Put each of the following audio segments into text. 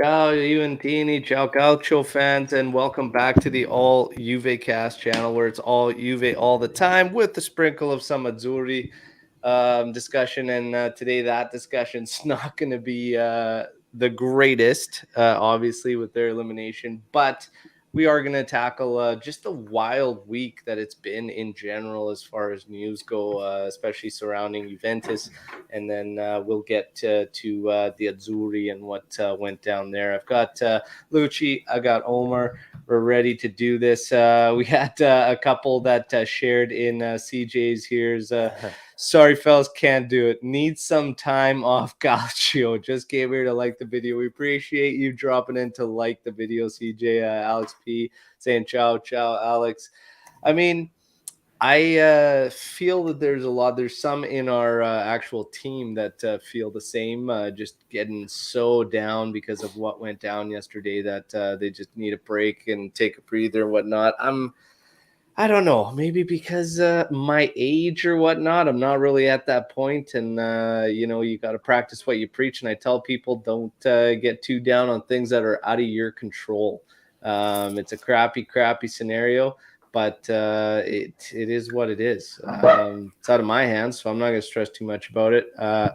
Ciao Juventini, ciao Calcio fans, and welcome back to the All Juve Cast channel, where it's all Juve all the time with a sprinkle of some Azzurri discussion. And today that discussion's not going to be the greatest, obviously, with their elimination, but we are going to tackle just the wild week that it's been in general as far as news go, especially surrounding Juventus. And then we'll get to the Azzurri and what went down there. I've got Lucci, I got Omer. We're ready to do this. We had a couple that shared in CJ's here's. Sorry, fellas, can't do it. Need some time off, Calcio. Just came here to like the video. We appreciate you dropping in to like the video, CJ. Alex P saying ciao, ciao, Alex. I mean, I feel that there's some in our actual team that feel the same, just getting so down because of what went down yesterday that they just need a break and take a breather and whatnot. I don't know, maybe because my age or whatnot, I'm not really at that point. And, you got to practice what you preach. And I tell people don't get too down on things that are out of your control. It's a crappy scenario, but it is what it is. It's out of my hands, so I'm not going to stress too much about it.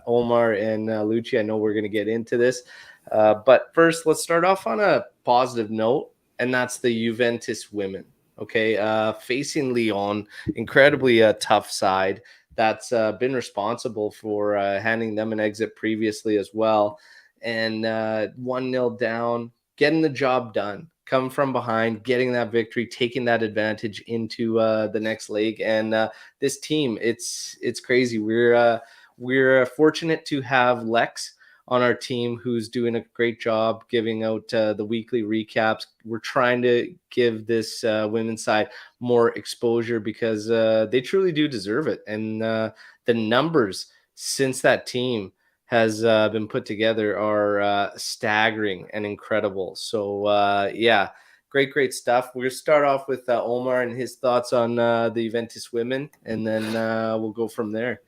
Omar and Lucci, I know we're going to get into this. But first, let's start off on a positive note, and that's the Juventus women. Okay, facing Lyon, incredibly tough side that's been responsible for handing them an exit previously as well. And 1-0 down, getting the job done, come from behind, getting that victory, taking that advantage into the next leg. And this team, it's crazy. We're fortunate to have Lex on our team who's doing a great job giving out the weekly recaps. We're trying to give this women's side more exposure because they truly do deserve it. And the numbers since that team has been put together are staggering and incredible. So, yeah, great stuff. We're going to start off with Omar and his thoughts on the Juventus women, and then we'll go from there.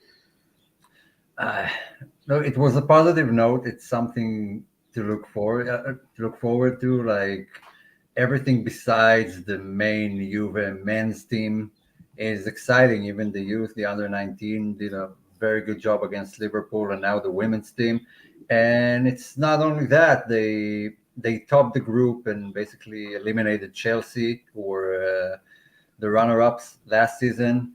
No, it was a positive note. It's something to look forward to. Like everything besides the main Juve men's team is exciting. Even the youth, the under 19, did a very good job against Liverpool, and now the women's team. And it's not only that they topped the group and basically eliminated Chelsea, who were the runner-ups last season,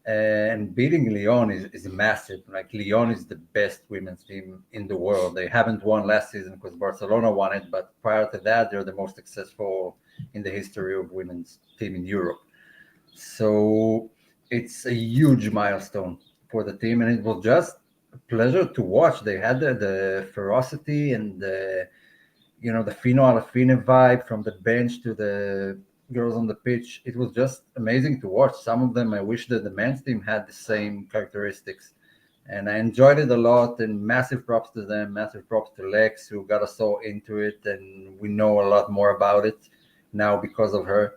and beating Lyon is massive. Like Lyon is the best women's team in the world. They haven't won last season because Barcelona won it, but prior to that, they're the most successful in the history of women's team in Europe. So it's a huge milestone for the team, and it was just a pleasure to watch. They had the ferocity and the Fino alla fine vibe from the bench to the girls on the pitch. It was just amazing to watch. Some of them, I wish that the men's team had the same characteristics. And I enjoyed it a lot. And massive props to them. Massive props to Lex, who got us so into it. And we know a lot more about it now because of her.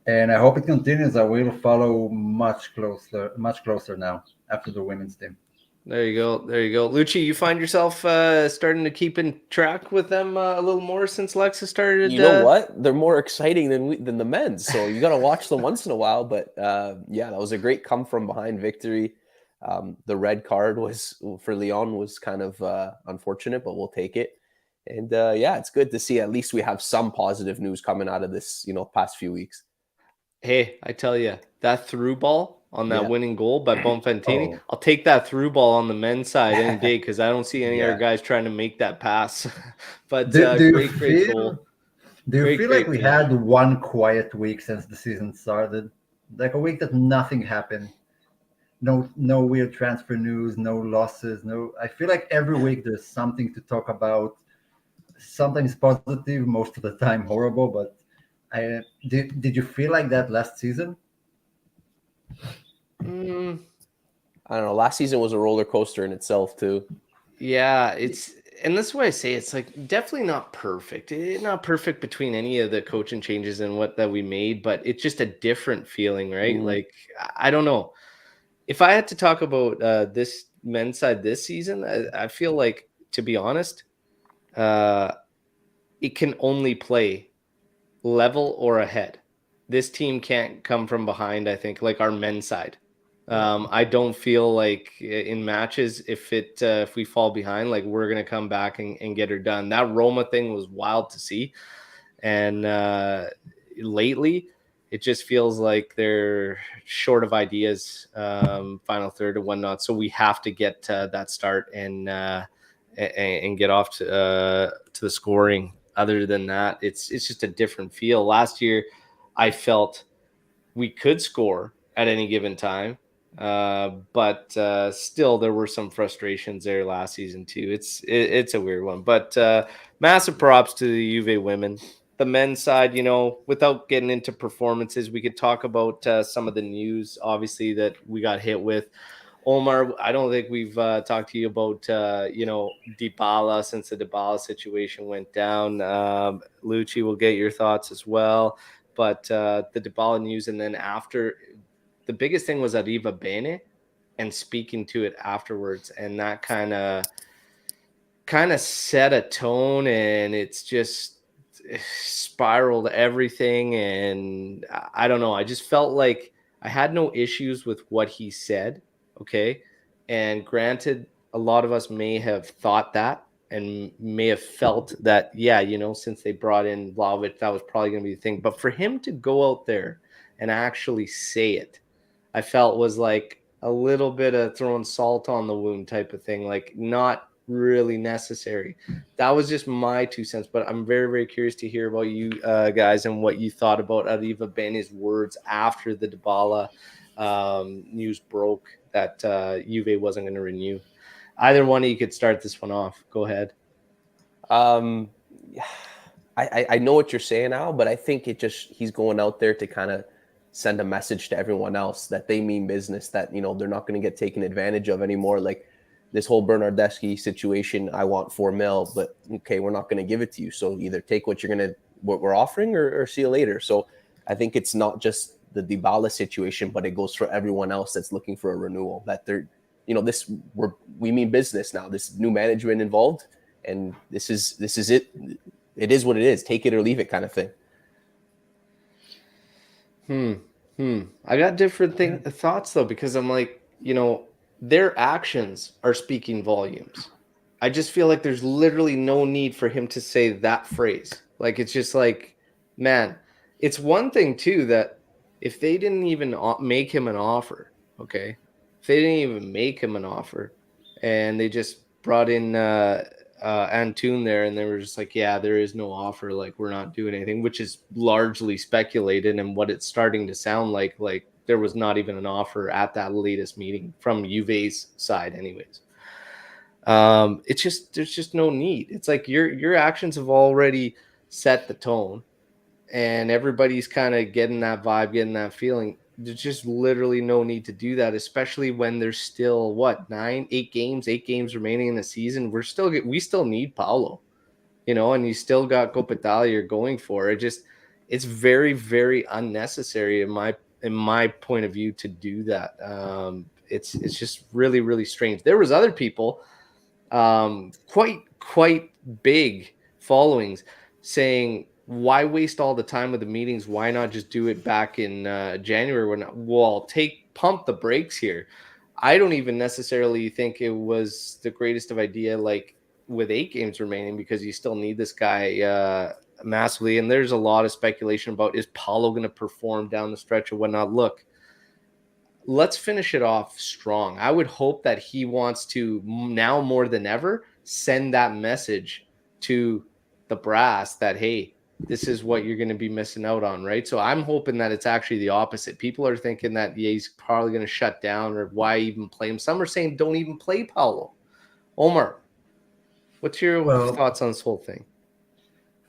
And I hope it continues. I will follow much closer now after the women's team. There you go. Lucci, you find yourself starting to keep in track with them a little more since Lex has started. You know what? They're more exciting than the men's, so you got to watch them once in a while. But yeah, that was a great come from behind victory. The red card was for Lyon was kind of unfortunate, but we'll take it. And yeah, it's good to see at least we have some positive news coming out of this, past few weeks. Hey, I tell you, that through ball on that winning goal by Bonfantini, I'll take that through ball on the men's side any day because I don't see any other guys trying to make that pass. But great goal. Do you feel like we had one quiet week since the season started? Like a week that nothing happened. No weird transfer news, no losses, I feel like every week there's something to talk about. Sometimes positive, most of the time horrible, but did you feel like that last season? I don't know. Last season was a roller coaster in itself too. Yeah, and that's why I say it's like definitely not perfect. Not perfect between any of the coaching changes and what that we made, but it's just a different feeling, right? Mm-hmm. Like I don't know. If I had to talk about this men's side this season, I feel like, to be honest, it can only play level or ahead. This team can't come from behind, I think, like our men's side. I don't feel like in matches, if we fall behind, like we're gonna come back and get her done. That Roma thing was wild to see, and lately it just feels like they're short of ideas, final third and whatnot. So we have to get that start and get off to the scoring. Other than that, it's just a different feel. Last year, I felt we could score at any given time, but still there were some frustrations there last season too. It's a weird one, but massive props to the Juve women. The men's side, without getting into performances, we could talk about some of the news, obviously, that we got hit with. Omer, I don't think we've talked to you about, Dybala since the Dybala situation went down. Lucci, will get your thoughts as well. But the Dybala news, and then after, the biggest thing was Arriva Bene and speaking to it afterwards. And that kind of set a tone, and it's just spiraled everything. And I don't know. I just felt like I had no issues with what he said. Okay. And granted, a lot of us may have thought that and may have felt that, yeah, since they brought in Vlahović, that was probably going to be the thing. But for him to go out there and actually say it, I felt was like a little bit of throwing salt on the wound type of thing, like not really necessary. That was just my 2 cents, but I'm very, very curious to hear about you guys and what you thought about Arriva Bene's words after the Dybala news broke that Juve wasn't going to renew. Either one of you could start this one off. Go ahead. I know what you're saying, Al, but I think he's going out there to kind of send a message to everyone else that they mean business, that, they're not going to get taken advantage of anymore. Like this whole Bernardeschi situation, I want $4 million, but okay, we're not going to give it to you. So either take what we're offering or see you later. So I think it's not just the Dybala situation, but it goes for everyone else that's looking for a renewal, that they're, we mean business now. This new management involved, and this is it. It is what it is. Take it or leave it, kind of thing. I got different thoughts though, because I'm like, their actions are speaking volumes. I just feel like there's literally no need for him to say that phrase. Like, it's just like, man, it's one thing too that if they didn't even make him an offer, okay, if they didn't even make him an offer, and they just brought in Antun there, and they were just like, yeah, there is no offer, like we're not doing anything, which is largely speculated, and what it's starting to sound like there was not even an offer at that latest meeting from Juve's side, anyways. It's just, there's just no need. It's like your actions have already set the tone, and everybody's kind of getting that vibe, getting that feeling. There's just literally no need to do that, especially when there's still 8 games remaining in the season. We still need Paulo, and you still got Coppa Italia you're going for. It's very, very unnecessary in my point of view to do that. It's just really, really strange. There was other people, quite big followings, saying, why waste all the time with the meetings? Why not just do it back in January? Pump the brakes here. I don't even necessarily think it was the greatest of idea, like with 8 games remaining, because you still need this guy massively. And there's a lot of speculation about, is Paulo going to perform down the stretch or whatnot? Look, let's finish it off strong. I would hope that he wants to, now more than ever, send that message to the brass that, hey, this is what you're going to be missing out on, right? So I'm hoping that it's actually the opposite. People are thinking that, yeah, he's probably going to shut down, or why even play him? Some are saying don't even play Paulo. Omer, what's your thoughts on this whole thing?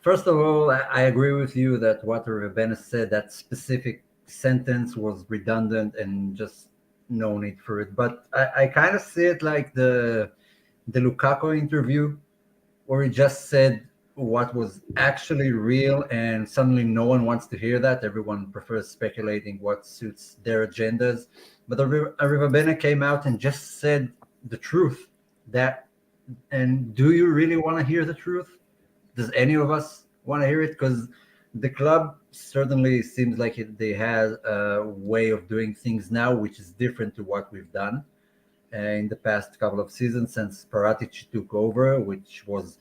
First of all, I agree with you that what Rebena said, that specific sentence was redundant and just no need for it. But I kind of see it like the Lukaku interview, where he just said what was actually real, and suddenly no one wants to hear that. Everyone prefers speculating what suits their agendas. But Arrivabene came out and just said the truth. And do you really want to hear the truth? Does any of us want to hear it because the club certainly seems like they have a way of doing things now, which is different to what we've done in the past couple of seasons since Paratic took over, which was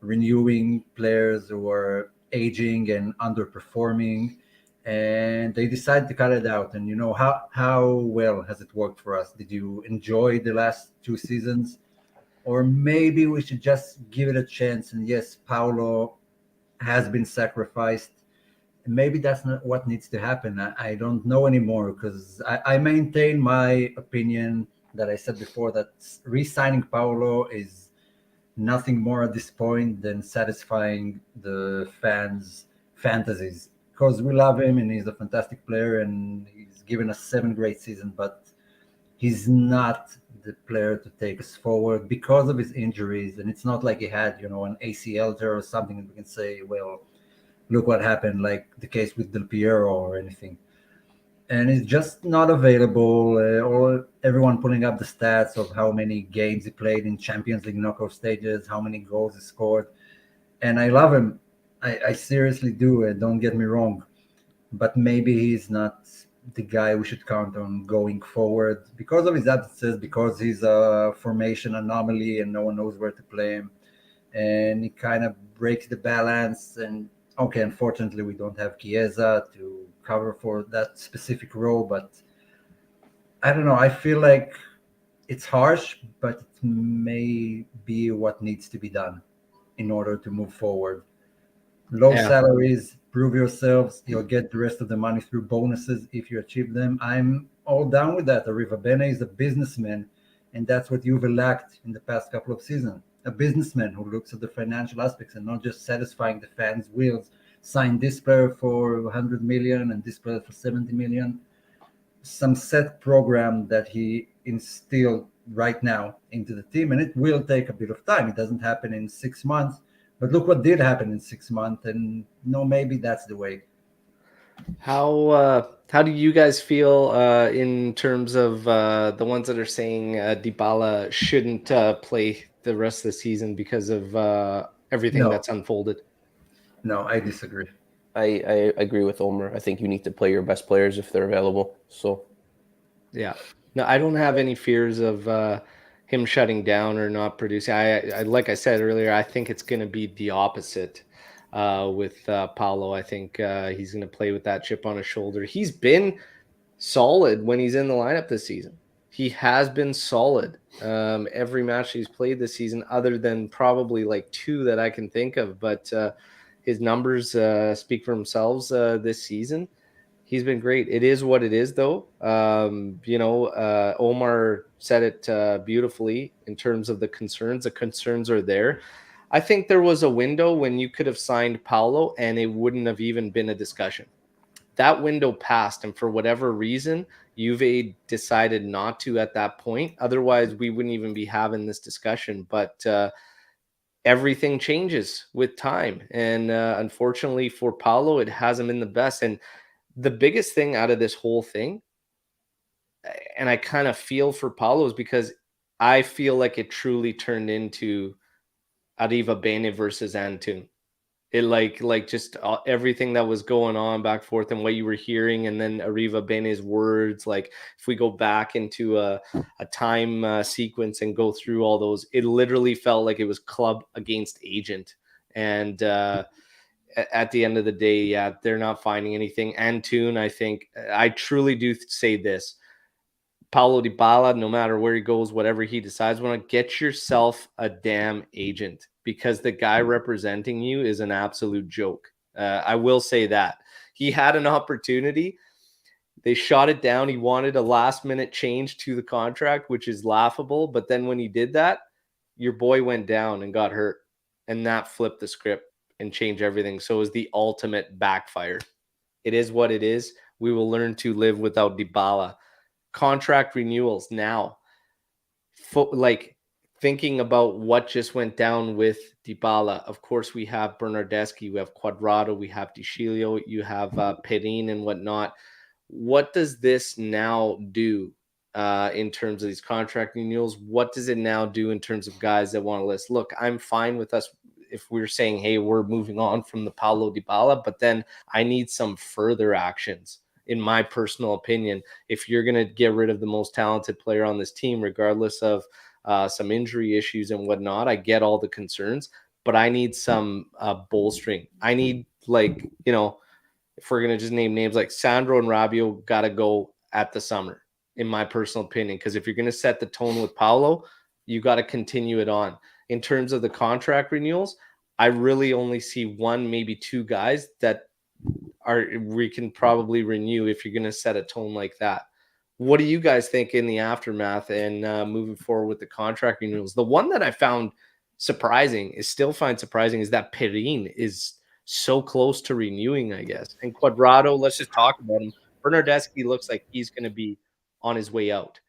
renewing players who were aging and underperforming, and they decided to cut it out. And how well has it worked for us? Did you enjoy the last 2 seasons, or maybe we should just give it a chance? And yes, Paulo has been sacrificed. Maybe that's not what needs to happen. I don't know anymore because I maintain my opinion that I said before that re-signing Paulo is nothing more at this point than satisfying the fans' fantasies because we love him and he's a fantastic player and he's given us 7 great seasons, but he's not the player to take us forward because of his injuries. And it's not like he had, an ACL tear or something that we can say, well, look what happened, like the case with Del Piero or anything. And it's just not available. Or everyone pulling up the stats of how many games he played in Champions League knockout stages, how many goals he scored. And I love him. I seriously do. Don't get me wrong. But maybe he's not the guy we should count on going forward because of his absences, because he's a formation anomaly and no one knows where to play him. And he kind of breaks the balance. And okay, unfortunately, we don't have Chiesa to cover for that specific role, but I don't know. I feel like it's harsh, but it may be what needs to be done in order to move forward. Low Yeah. salaries, prove yourselves. You'll get the rest of the money through bonuses if you achieve them. I'm all down with that. Arriva Bene is a businessman, and that's what you've lacked in the past couple of seasons. A businessman who looks at the financial aspects and not just satisfying the fans' wills. Sign this player for 100 million and this player for 70 million. Some set program that he instilled right now into the team, and it will take a bit of time. It doesn't happen in 6 months, but look what did happen in 6 months, and maybe that's the way. How do you guys feel in terms of the ones that are saying Dybala shouldn't play the rest of the season because of everything No, that's unfolded? no, I disagree. I agree with Omer. I think you need to play your best players if they're available. So Yeah. No, I don't have any fears of him shutting down or not producing. I like I said earlier, I think it's going to be the opposite with Paulo. I think he's going to play with that chip on his shoulder. He's been solid when he's in the lineup this season. He has been solid every match he's played this season, other than probably like 2 that I can think of. But his numbers speak for themselves this season. He's been great. It is what it is, though. Omar said it beautifully in terms of the concerns. The concerns are there. I think there was a window when you could have signed Paulo and it wouldn't have even been a discussion. That window passed, and for whatever reason, Juve decided not to at that point. Otherwise, we wouldn't even be having this discussion. But everything changes with time, and unfortunately for Paulo, it hasn't been the best. And the biggest thing out of this whole thing, and I kind of feel for Paulo, is because I feel like it truly turned into Arriva Bene versus Antun. It like just everything that was going on back and forth and what you were hearing, and then Arriva Bene's words. Like if we go back into a time sequence and go through all those, it literally felt like it was club against agent. And at the end of the day, yeah, they're not finding anything. Antun, I think, I truly do say this. Paulo Dybala, no matter where he goes, whatever he decides, want to get yourself a damn agent, because the guy representing you is an absolute joke. I will say that. He had an opportunity. They shot it down. He wanted a last minute change to the contract, which is laughable. But then when he did that, your boy went down and got hurt. And that flipped the script and changed everything. So it was the ultimate backfire. It is what it is. We will learn to live without Dybala. Contract renewals now. Like thinking about what just went down with Dybala. Of course, we have Bernardeschi, we have Quadrado, we have Di you have Perin and whatnot. What does this now do in terms of these contract renewals? What does it now do in terms of guys that want to list? Look, I'm fine with us if we're saying, hey, we're moving on from the Paulo Dybala, but then I need some further actions, in my personal opinion. If you're going to get rid of the most talented player on this team, regardless of some injury issues and whatnot, I get all the concerns, but I need some bolstering. I need, like, you know, if we're going to just name names, like Sandro and Rabiot got to go at the summer, in my personal opinion, because if you're going to set the tone with Paulo, you got to continue it on. In terms of the contract renewals, I really only see one, maybe two guys that we can probably renew if you're going to set a tone like that. What do you guys think in the aftermath and moving forward with the contract renewals? The one that I found surprising is that Perin is so close to renewing, I guess. And Cuadrado, let's just talk about him. Bernardeschi looks like he's going to be on his way out.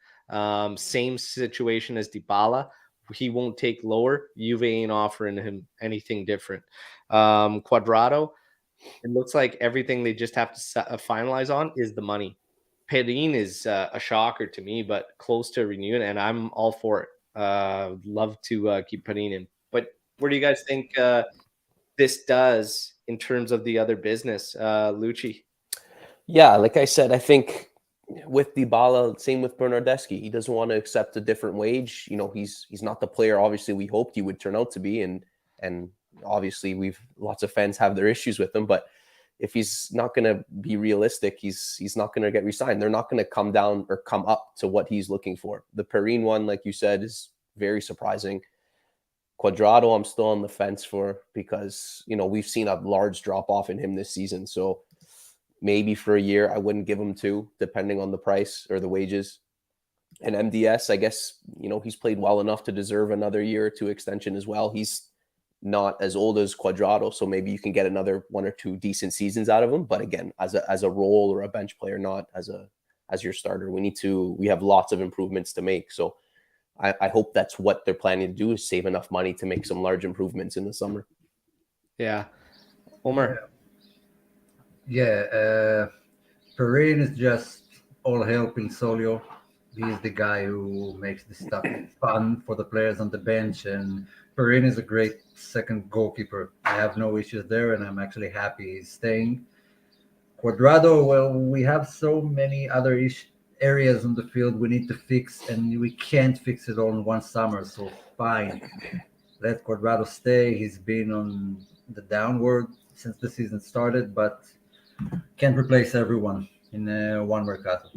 Same situation as Dybala. He won't take lower. Juve ain't offering him anything different. Cuadrado, it looks like everything they just have to finalize on is the money. Perin is a shocker to me, but close to renewing, and I'm all for it. Love to keep Perin in. But what do you guys think this does in terms of the other business, Lucci? Yeah, like I said, I think with Dybala, same with Bernardeschi. He doesn't want to accept a different wage. You know, he's not the player obviously we hoped he would turn out to be, and obviously lots of fans have their issues with him. But if he's not going to be realistic, he's not going to get re-signed. They're not going to come down or come up to what he's looking for. The Perin one, like you said, is very surprising. Cuadrado, I'm still on the fence for, because, you know, we've seen a large drop off in him this season. So maybe for a year, I wouldn't give him 2, depending on the price or the wages. And MDS, I guess, you know, he's played well enough to deserve another year or 2 extension as well. He's not as old as Cuadrado, so maybe you can get another 1 or 2 decent seasons out of him. But again, as a role or a bench player, not as your starter. We have lots of improvements to make. So I hope that's what they're planning to do, is save enough money to make some large improvements in the summer. Yeah. Omer. Yeah, Perin is just all helping Solio. He's the guy who makes the stuff fun for the players on the bench, and Perin is a great second goalkeeper. I have no issues there, and I'm actually happy he's staying. Cuadrado, well, we have so many other areas on the field we need to fix, and we can't fix it all in one summer. So fine, let Cuadrado stay. He's been on the downward since the season started, but can't replace everyone in one mercato.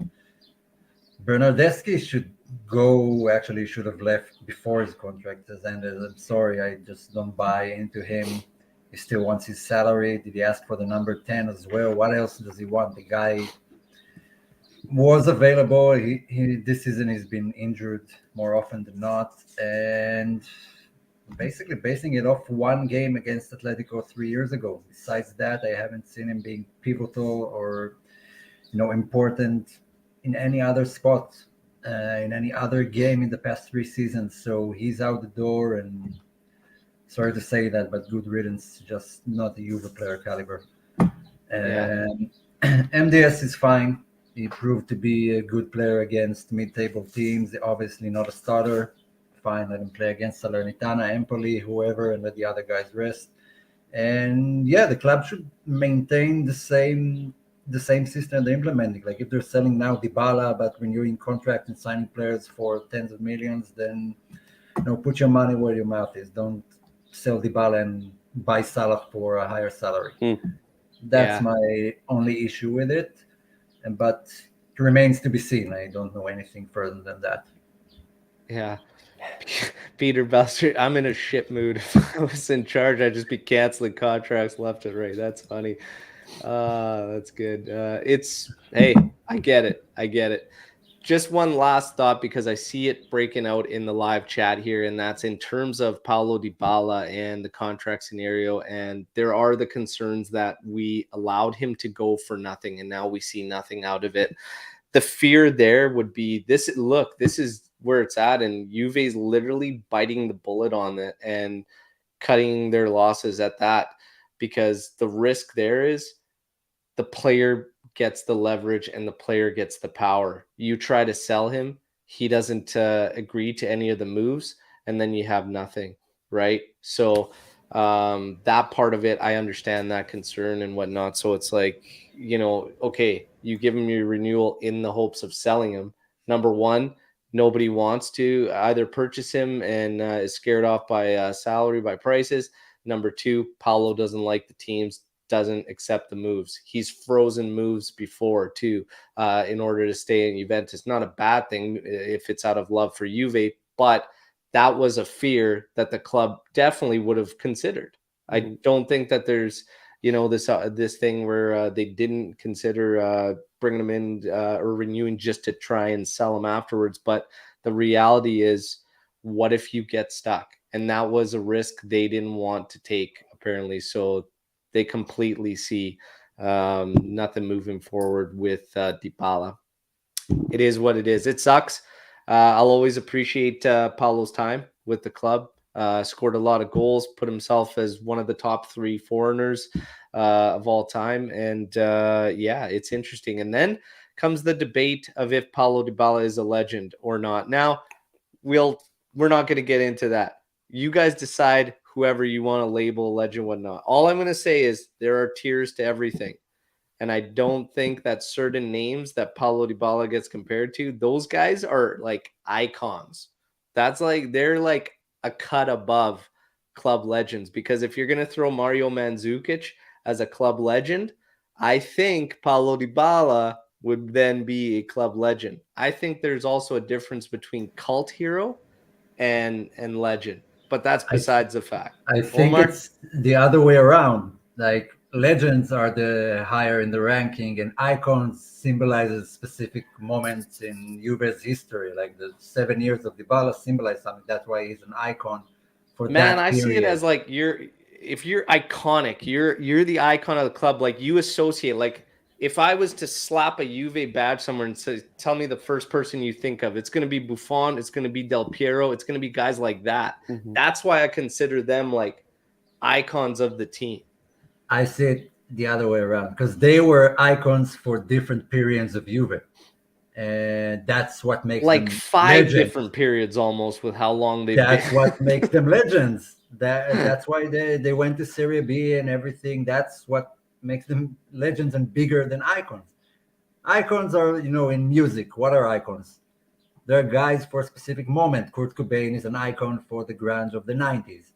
Bernardeschi should go. Actually, should have left before his contract has ended. I'm sorry, I just don't buy into him. He still wants his salary. Did he ask for the number 10 as well? What else does he want? The guy was available. He this season he's been injured more often than not, and basically basing it off one game against Atletico 3 years ago. Besides that, I haven't seen him being pivotal or, you know, important in any other spot, in any other game in the past 3 seasons. So he's out the door, and sorry to say that, but good riddance. Just not a Juve player caliber. And MDS is fine. He proved to be a good player against mid-table teams. Obviously not a starter. Fine, let him play against Salernitana, Empoli, whoever, and let the other guys rest. And yeah, the club should maintain the same system they're implementing. Like if they're selling now Dybala, but renewing contract and signing players for tens of millions, then, you know, put your money where your mouth is. Don't sell Dybala and buy Salah for a higher salary. That's my only issue with it. But it remains to be seen. I don't know anything further than that. Yeah. Peter Belster, I'm in a shit mood. If I was in charge, I'd just be canceling contracts left and right. That's funny. That's good. Hey, I get it. Just one last thought, because I see it breaking out in the live chat here, and that's in terms of Paulo Dybala and the contract scenario. And there are the concerns that we allowed him to go for nothing, and now we see nothing out of it. The fear there would be this. Look, this is where it's at, and Juve's literally biting the bullet on it and cutting their losses at that, because the risk there is the player gets the leverage and the player gets the power. You try to sell him, he doesn't agree to any of the moves, and then you have nothing, right? So That part of it, I understand that concern and whatnot. So it's like, okay, you give him your renewal in the hopes of selling him. Number one, nobody wants to either purchase him and is scared off by salary, by prices. Number two, Paulo doesn't like the teams, doesn't accept the moves. He's frozen moves before too, in order to stay in Juventus. Not a bad thing if it's out of love for Juve, but that was a fear that the club definitely would have considered. I don't think that there's, this thing where they didn't consider bringing him in or renewing just to try and sell him afterwards. But the reality is, what if you get stuck? And that was a risk they didn't want to take, apparently. So they completely see nothing moving forward with Dybala. It is what it is. It sucks. I'll always appreciate Paulo's time with the club. Scored a lot of goals, put himself as one of the top 3 foreigners of all time. And yeah, it's interesting. And then comes the debate of if Paulo Dybala is a legend or not. Now, we're not going to get into that. You guys decide whoever you want to label a legend, whatnot. All I'm going to say is there are tiers to everything. And I don't think that certain names that Paulo Dybala gets compared to, those guys are like icons. That's like, they're like a cut above club legends. Because if you're going to throw Mario Mandzukic as a club legend, I think Paulo Dybala would then be a club legend. I think there's also a difference between cult hero and legend, but that's besides the fact. I think Omer? it's the other way around. Like legends are the higher in the ranking, and icons symbolizes specific moments in Juve's history. Like the 7 years of Dybala symbolize something. That's why he's an icon for Man, that I see it period. as like if you're iconic, you're the icon of the club. Like you associate, like if I was to slap a Juve badge somewhere and say, tell me the first person you think of, it's going to be Buffon, it's going to be Del Piero, it's going to be guys like that. That's why I consider them like icons of the team. I see it the other way around because they were icons for different periods of Juve, and that's what makes Like them 5 legends. different periods almost with how long they've That's been. what makes them legends. That's why they went to Serie B and everything. That's what makes them legends and bigger than icons. Icons are, in music. What are icons? They're guys for a specific moment. Kurt Cobain is an icon for the grunge of the 90s.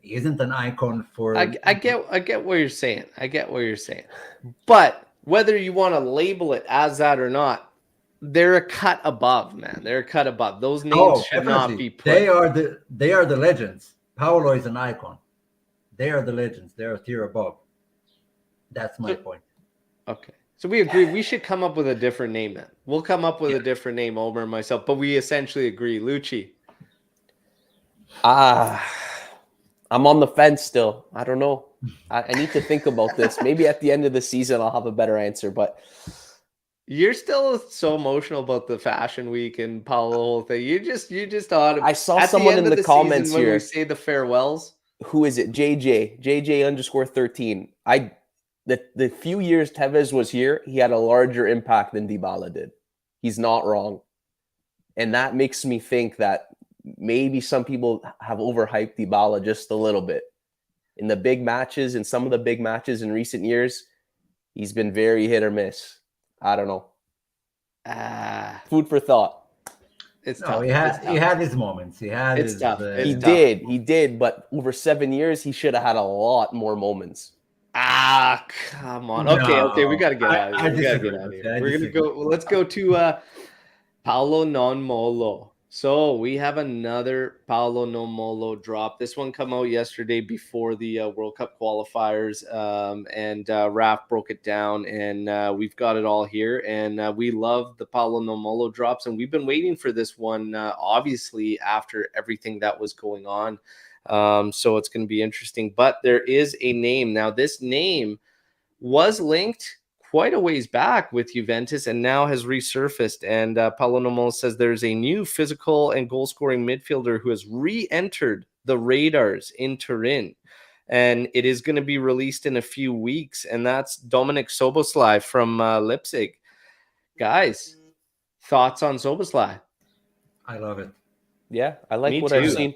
He isn't an icon for. I get what you're saying. I get what you're saying. But whether you want to label it as that or not, they're a cut above, man. They're a cut above. Those names should not be put. They are the legends. Paolo is an icon. They are the legends. They're a tier above. That's my point. Okay. So we agree we should come up with a different name then. We'll come up with a different name, Omer and myself, but we essentially agree. Lucci. I'm on the fence still. I don't know. I need to think about this. Maybe at the end of the season I'll have a better answer, but you're still so emotional about the fashion week and Paulo whole thing. You just thought I saw someone in the comments here when we say the farewells. Who is it? JJ_13. The few years Tevez was here, he had a larger impact than Dybala did. He's not wrong. And that makes me think that maybe some people have overhyped Dybala just a little bit. In the big matches, in some of the big matches in recent years, he's been very hit or miss. I don't know. Food for thought. It's tough. He had his moments. He had it's tough. He did, but over 7 years, he should have had a lot more moments. Come on. Okay, we gotta get out of here. We gotta get out of here. We're gonna go. Let's go to Paulo Non Molo. So we have another Paulo Non Molo drop. This one come out yesterday before the World Cup qualifiers, and Raph broke it down, and we've got it all here. And we love the Paulo Non Molo drops, and we've been waiting for this one, obviously, after everything that was going on. So it's going to be interesting. But there is a name. Now, this name was linked quite a ways back with Juventus and now has resurfaced. And Paulo Nomo says there's a new physical and goal-scoring midfielder who has re-entered the radars in Turin. And it is going to be released in a few weeks. And that's Dominik Szoboszlai from Leipzig. Guys, thoughts on Szoboszlai? I love it. Yeah, I like what I've seen.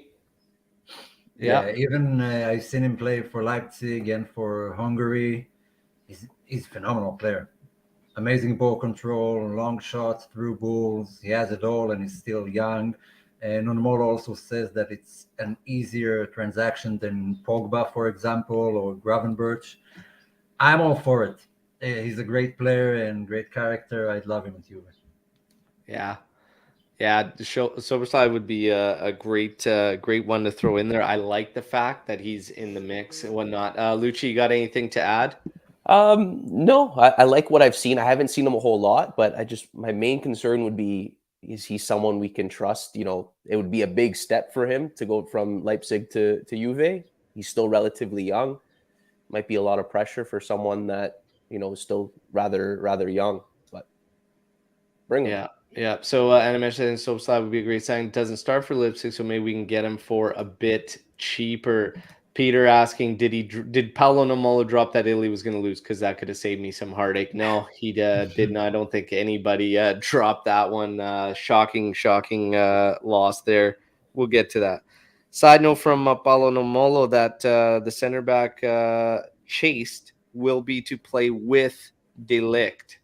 Yeah, even I've seen him play for Leipzig and for Hungary. He's a phenomenal player. Amazing ball control, long shots, through balls. He has it all, and he's still young. And Onmolo also says that it's an easier transaction than Pogba, for example, or Gravenberch. I'm all for it. He's a great player and great character. I'd love him at Juve. Yeah. Yeah, Soberslide would be a great one to throw in there. I like the fact that he's in the mix and whatnot. Lucci, you got anything to add? No, I like what I've seen. I haven't seen him a whole lot, but my main concern would be, is he someone we can trust? You know, it would be a big step for him to go from Leipzig to Juve. He's still relatively young. Might be a lot of pressure for someone that, you know, is still rather young, but bring him. Yeah. So Animation and Soapslide would be a great sign. Doesn't start for Leipzig, so maybe we can get him for a bit cheaper. Peter asking, did Paulo Nomolo drop that Italy was going to lose? Because that could have saved me some heartache. No, he did not. I don't think anybody dropped that one. Shocking loss there. We'll get to that. Side note from Paulo Nomolo that the center back chased will be to play with De Ligt.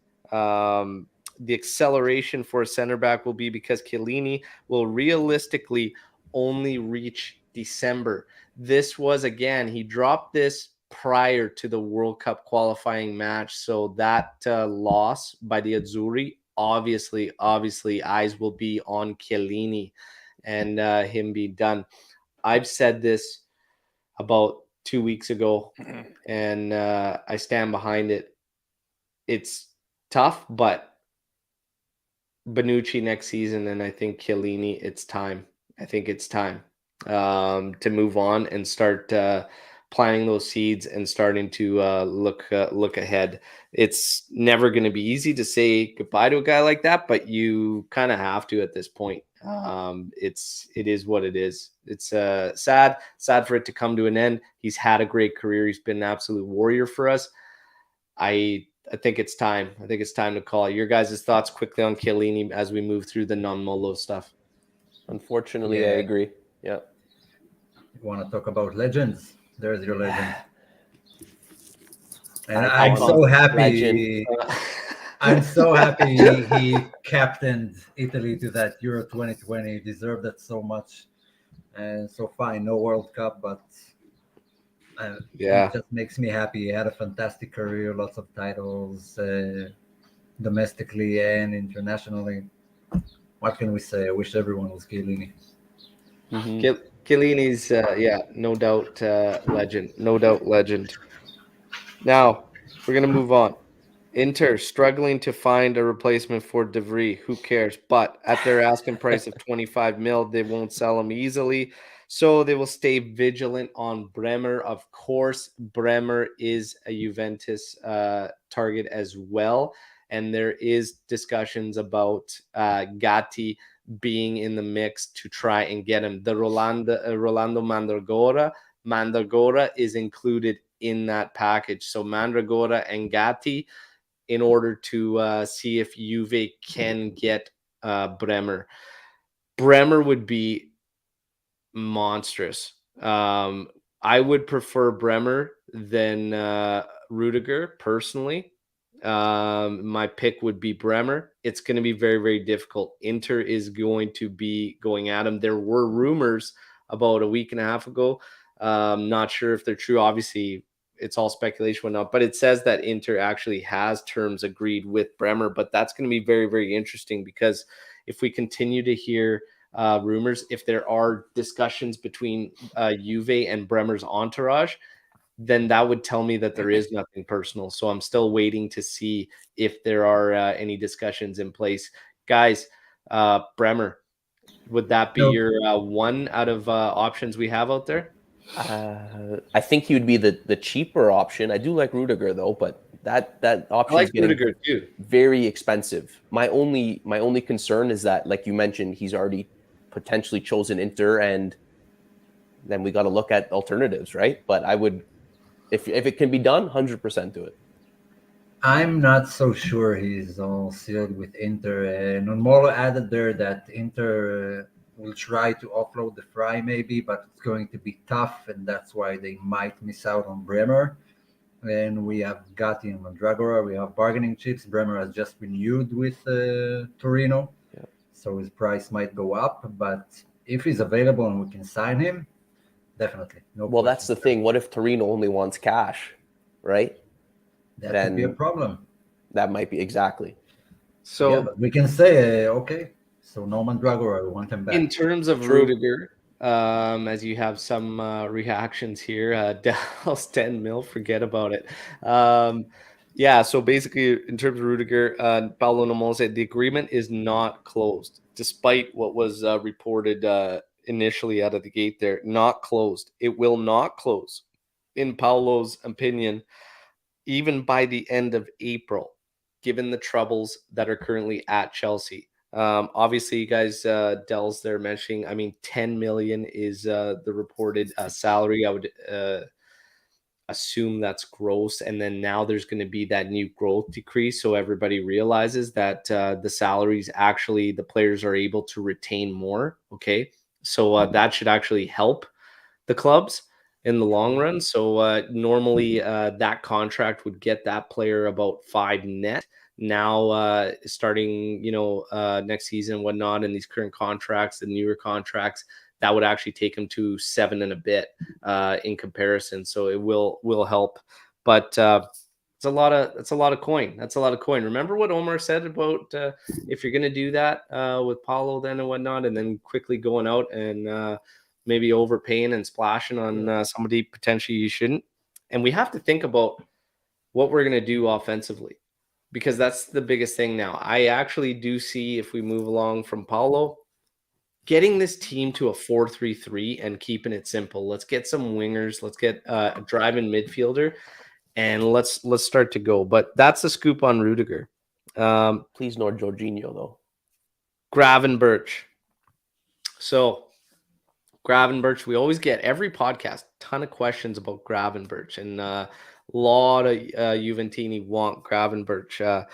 The acceleration for a center back will be because Chiellini will realistically only reach December. This was, again, he dropped this prior to the World Cup qualifying match. So that loss by the Azzurri, obviously, eyes will be on Chiellini and him being done. I've said this about 2 weeks ago, and I stand behind it. It's tough, but Bonucci next season, and I think Chiellini, it's time. I think it's time to move on and start planting those seeds and starting to look ahead. It's never going to be easy to say goodbye to a guy like that, but you kind of have to at this point. It is what it is. It's sad for it to come to an end. He's had a great career. He's been an absolute warrior for us. I think it's time. I think it's time to call it. Your guys' thoughts quickly on Chiellini as we move through the non-Molo stuff. Unfortunately, I agree. Yeah. You want to talk about legends? There's your legend. And I'm I'm so happy. I'm so happy he captained Italy to that Euro 2020. He deserved that so much. And so fine, no World Cup, but it just makes me happy. He had a fantastic career, lots of titles, domestically and internationally. What can we say? I wish everyone was Chiellini. Mm-hmm. Chiellini's, no doubt legend. No doubt legend. Now, we're going to move on. Inter struggling to find a replacement for De Vrij. Who cares? But at their asking price of 25 mil, they won't sell him easily. So they will stay vigilant on Bremer. Of course, Bremer is a Juventus target as well. And there is discussions about Gatti being in the mix to try and get him. The Rolando Mandragora is included in that package. So Mandragora and Gatti, in order to see if Juve can get Bremer. Bremer would be monstrous. I would prefer Bremer than Rudiger personally. My pick would be Bremer. It's going to be very, very difficult. Inter is going to be going at him. There were rumors about a week and a half ago. Not sure if they're true. Obviously, it's all speculation, whatnot, but it says that Inter actually has terms agreed with Bremer. But that's going to be very, very interesting, because if we continue to hear rumors, if there are discussions between Juve and Bremer's entourage, then that would tell me that there is nothing personal. So I'm still waiting to see if there are any discussions in place. Guys, Bremer, would that be your one out of options we have out there? I think he would be the cheaper option. I do like Rudiger though, but that option is getting Rudiger too. Very expensive. My only concern is that, like you mentioned, he's already potentially chosen Inter, and then we got to look at alternatives, right? But I would, if it can be done, 100% do it. I'm not so sure he's all sealed with Inter. And Onmolo added there that Inter will try to offload the Fry maybe, but it's going to be tough, and that's why they might miss out on Bremer. And we have Gatti and Mandragora. We have bargaining chips. Bremer has just renewed with Torino, Yeah. so his price might go up. But if he's available and we can sign him, definitely. No. Well, that's the thing. What if Torino only wants cash, right? That could be a problem. That might be exactly. So yeah, but we can say, okay, so no Mandragora, we want him back. In terms of Rudiger, as you have some reactions here, Dallas 10 mil, forget about it. Yeah, so basically, in terms of Rudiger, Paulo Nomolo said the agreement is not closed, despite what was reported initially out of the gate there. Not closed. It will not close, in Paulo's opinion, even by the end of April, given the troubles that are currently at Chelsea. Obviously, you guys, Dell's there mentioning, I mean, 10 million is the reported salary. I would assume that's gross. And then now there's going to be that new growth decrease. So everybody realizes that the salaries actually, the players are able to retain more. Okay. So that should actually help the clubs in the long run. So normally that contract would get that player about 5 net. Now starting next season and whatnot, and these current contracts, the newer contracts, that would actually take him to 7 and a bit in comparison. So it will help, but it's a lot of coin. That's a lot of coin. Remember what Omer said about if you're going to do that with Paulo then and whatnot, and then quickly going out and maybe overpaying and splashing on somebody potentially you shouldn't. And we have to think about what we're going to do offensively, because that's the biggest thing now. I actually do see, if we move along from Paulo, getting this team to a 4-3-3 and keeping it simple. Let's get some wingers. Let's get a driving midfielder, and let's start to go. But that's the scoop on Rudiger. Please no Jorginho, though. Gravenberch. So Gravenberch, we always get every podcast, ton of questions about Gravenberch, and a lot of Juventini want Gravenberch.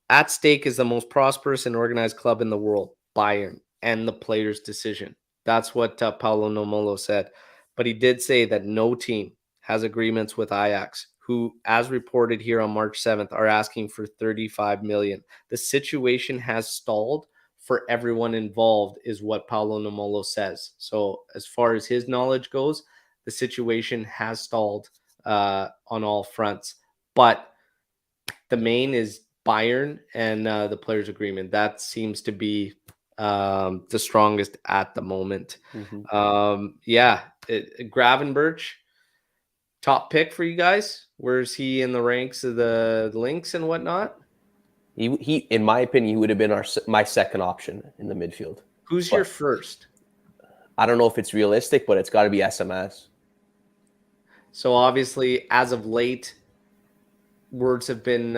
At stake is the most prosperous and organized club in the world, Bayern, and the player's decision. That's what Paulo Nomolo said. But he did say that no team has agreements with Ajax, who, as reported here on March 7th, are asking for 35 million. The situation has stalled for everyone involved, is what Paulo Nomolo says. So as far as his knowledge goes, the situation has stalled on all fronts. But the main is Bayern and the players' agreement. That seems to be the strongest at the moment. Gravenberch, top pick for you guys. Where's he in the ranks of the links and whatnot? He, in my opinion, he would have been my second option in the midfield. Who's your first? I don't know if it's realistic, but it's got to be SMS. So obviously, as of late, words have been,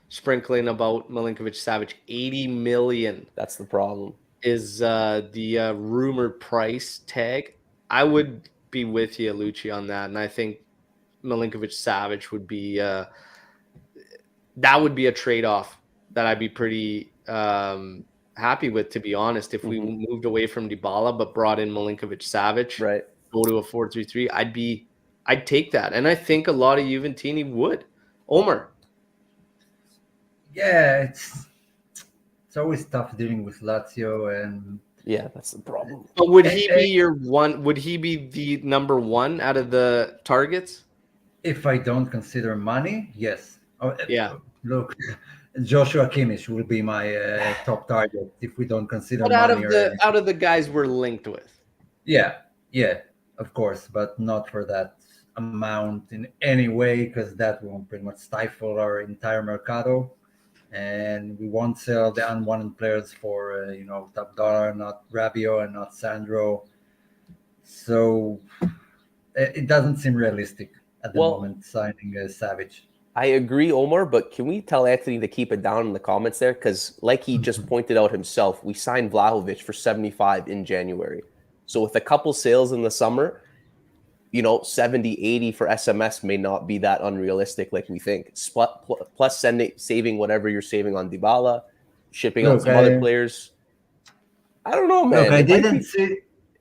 sprinkling about Milinkovic-Savic. 80 million. That's the problem. Is the rumored price tag. I would be with you, Lucci, on that, and I think Milinkovic-Savic would be that would be a trade-off that I'd be pretty happy with, to be honest. If we moved away from Dybala but brought in Milinkovic-Savic, right, go to a 4-3-3, I'd take that, and I think a lot of Juventini would. Omer. Yeah, it's always tough dealing with Lazio, and yeah, that's the problem. But would he be your one? Would he be the number one out of the targets? If I don't consider money, yes. Yeah. Look, Joshua Kimmich will be my top target if we don't consider but money. Out of the guys we're linked with. Yeah, of course, but not for that amount in any way, because that will pretty much stifle our entire mercado, and we won't sell the unwanted players for top dollar, not Rabiot and not Sandro. So it doesn't seem realistic at the moment signing Savic. I agree, Omar, but can we tell Anthony to keep it down in the comments there? Because like he just pointed out himself, we signed Vlahović for 75 in January. So with a couple sales in the summer, 70, 80 for SMS may not be that unrealistic like we think. Plus saving whatever you're saving on Dybala, shipping out some other players. I don't know, man. Look, I It might didn't be see.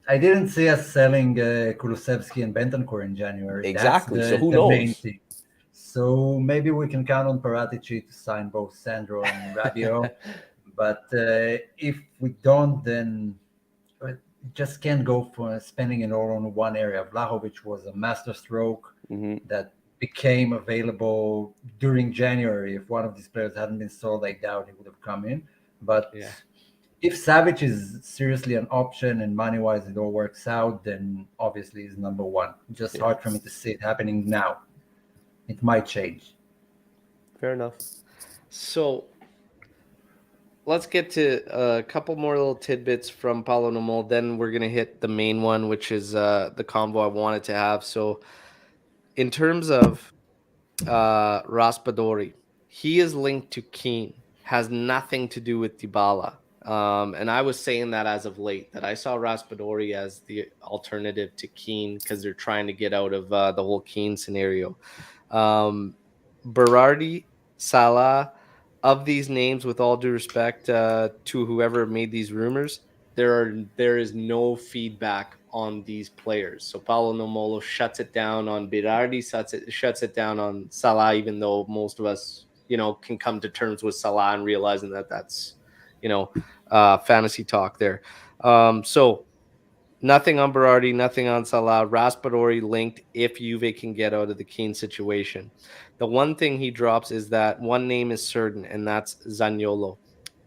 I didn't see us selling Kulusevski and Bentancur in January. That's exactly. So who the main knows? thing. So maybe we can count on Paratici to sign both Sandro and Rabiot. But if we don't, then just can't go for spending it all on one area. Vlahović was a master stroke Mhm. that became available during January. If one of these players hadn't been sold, I doubt he would have come in. But Yeah. if Savic is seriously an option and money wise it all works out, then obviously he's number one. Just Yeah. hard for me to see it happening now. It might change. Fair enough. So let's get to a couple more little tidbits from Paulo Nomol. Then we're gonna hit the main one, which is the convo I wanted to have. So in terms of Raspadori, he is linked to Keane, has nothing to do with Dybala. And I was saying that as of late, that I saw Raspadori as the alternative to Keane because they're trying to get out of the whole Keane scenario. Berardi, Salah, of these names, with all due respect to whoever made these rumors, there is no feedback on these players. So Paulo Nomolo shuts it down on Berardi, shuts it down on Salah, even though most of us, can come to terms with Salah and realizing that that's, fantasy talk there. So nothing on Berardi, nothing on Salah. Raspadori linked if Juve can get out of the Keane situation. The one thing he drops is that one name is certain, and that's Zaniolo.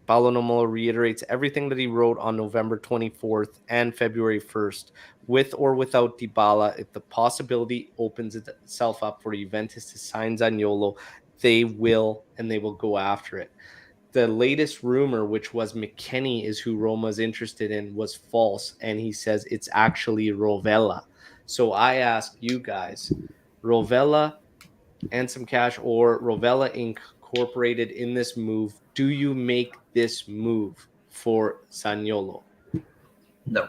Paulo Nomolo reiterates everything that he wrote on November 24th and February 1st. With or without Dybala, if the possibility opens itself up for Juventus to sign Zaniolo, they will, and they will go after it. The latest rumor, which was McKennie is who Roma's interested in, was false. And he says it's actually Rovella. So I ask you guys, Rovella and some cash or Rovella incorporated in this move, do you make this move for Zaniolo? No.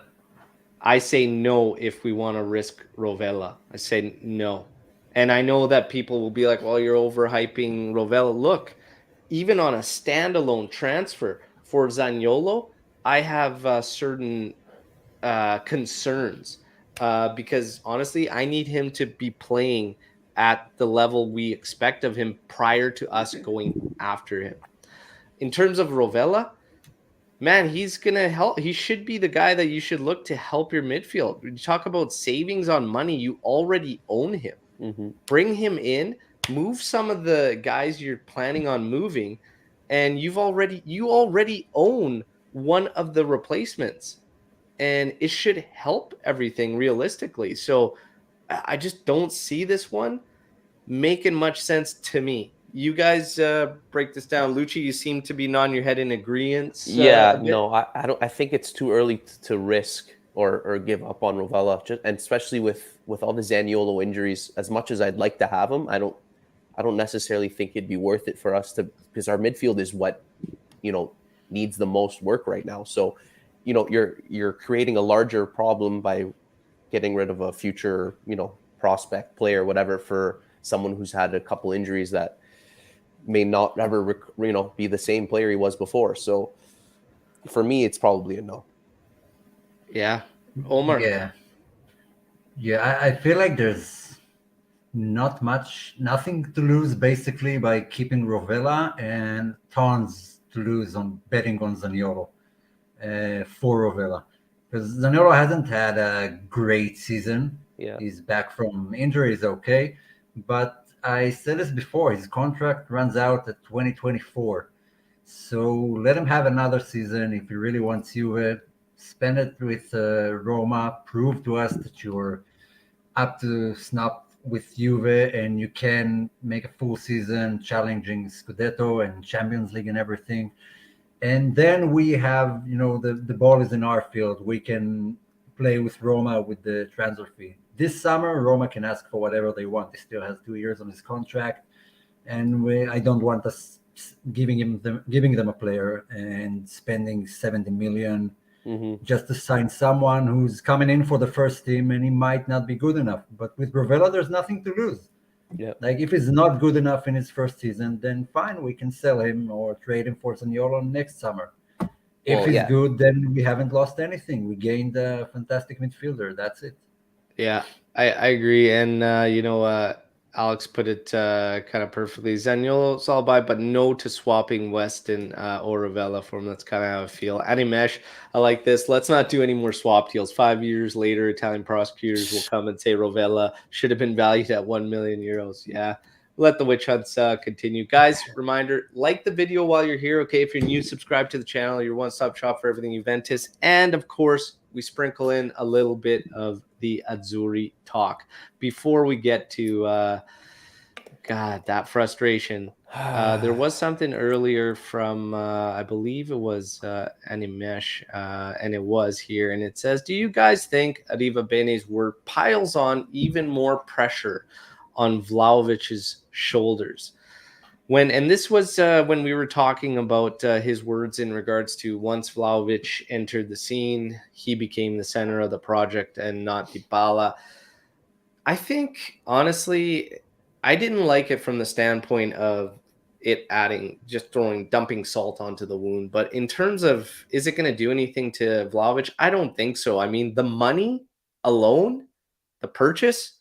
I say no if we want to risk Rovella. I say no. And I know that people will be like, well, you're overhyping Rovella. Look, even on a standalone transfer for Zaniolo, I have certain concerns because honestly, I need him to be playing at the level we expect of him prior to us going after him. In terms of Rovella, man, he's going to help. He should be the guy that you should look to help your midfield. When you talk about savings on money, you already own him. Mm-hmm. Bring him in, move some of the guys you're planning on moving, and you already own one of the replacements, and it should help everything realistically. So I just don't see this one making much sense to me. You guys break this down. Lucci, you seem to be nodding your head in agreement. Yeah, A bit. no, I don't. I think it's too early to risk or give up on Rovella, and especially with all the Zaniolo injuries. As much as I'd like to have him, I don't necessarily think it'd be worth it for us to, because our midfield is what needs the most work right now. So, you're creating a larger problem by getting rid of a future prospect player, whatever, for someone who's had a couple injuries that may not ever be the same player he was before. So for me, it's probably a no. Yeah. Omer. Yeah, I feel like there's nothing to lose basically by keeping Rovella, and tons to lose on betting on Zaniolo for Rovella, because Zaniolo hasn't had a great season. Yeah. He's back from injuries, okay, but I said this before, his contract runs out at 2024. So let him have another season. If he really wants Juve, spend it with Roma. Prove to us that you're up to snuff with Juve and you can make a full season challenging Scudetto and Champions League and everything. And then we have, the ball is in our field. We can play with Roma with the transfer fee. This summer, Roma can ask for whatever they want. He still has 2 years on his contract. And I don't want us giving them a player and spending 70 million just to sign someone who's coming in for the first team and he might not be good enough. But with Rovella, there's nothing to lose. Yeah. Like if he's not good enough in his first season, then fine, we can sell him or trade him for Zaniolo next summer. If Well, he's yeah. good, then we haven't lost anything. We gained a fantastic midfielder. That's it. Yeah, I agree. And Alex put it kind of perfectly. Zaniolo all by, but no to swapping Weston or Ravella for him. That's kind of how I feel. Animesh, I like this. Let's not do any more swap deals. 5 years later, Italian prosecutors will come and say Rovella should have been valued at 1 million euros. Yeah. Let the witch hunts continue. Guys, reminder, like the video while you're here, okay? If you're new, subscribe to the channel, your one-stop shop for everything Juventus. And, of course, we sprinkle in a little bit of the Azzurri talk. Before we get to, God, that frustration, there was something earlier from, I believe it was Animesh, and it was here. And it says, do you guys think Arriva Bene's word piles on even more pressure on Vlahovic's shoulders? And this was when we were talking about his words in regards to once Vlahović entered the scene, he became the center of the project and not Dybala. I think, honestly, I didn't like it from the standpoint of it dumping salt onto the wound. But in terms of, is it going to do anything to Vlahović? I don't think so. I mean, the money alone, the purchase,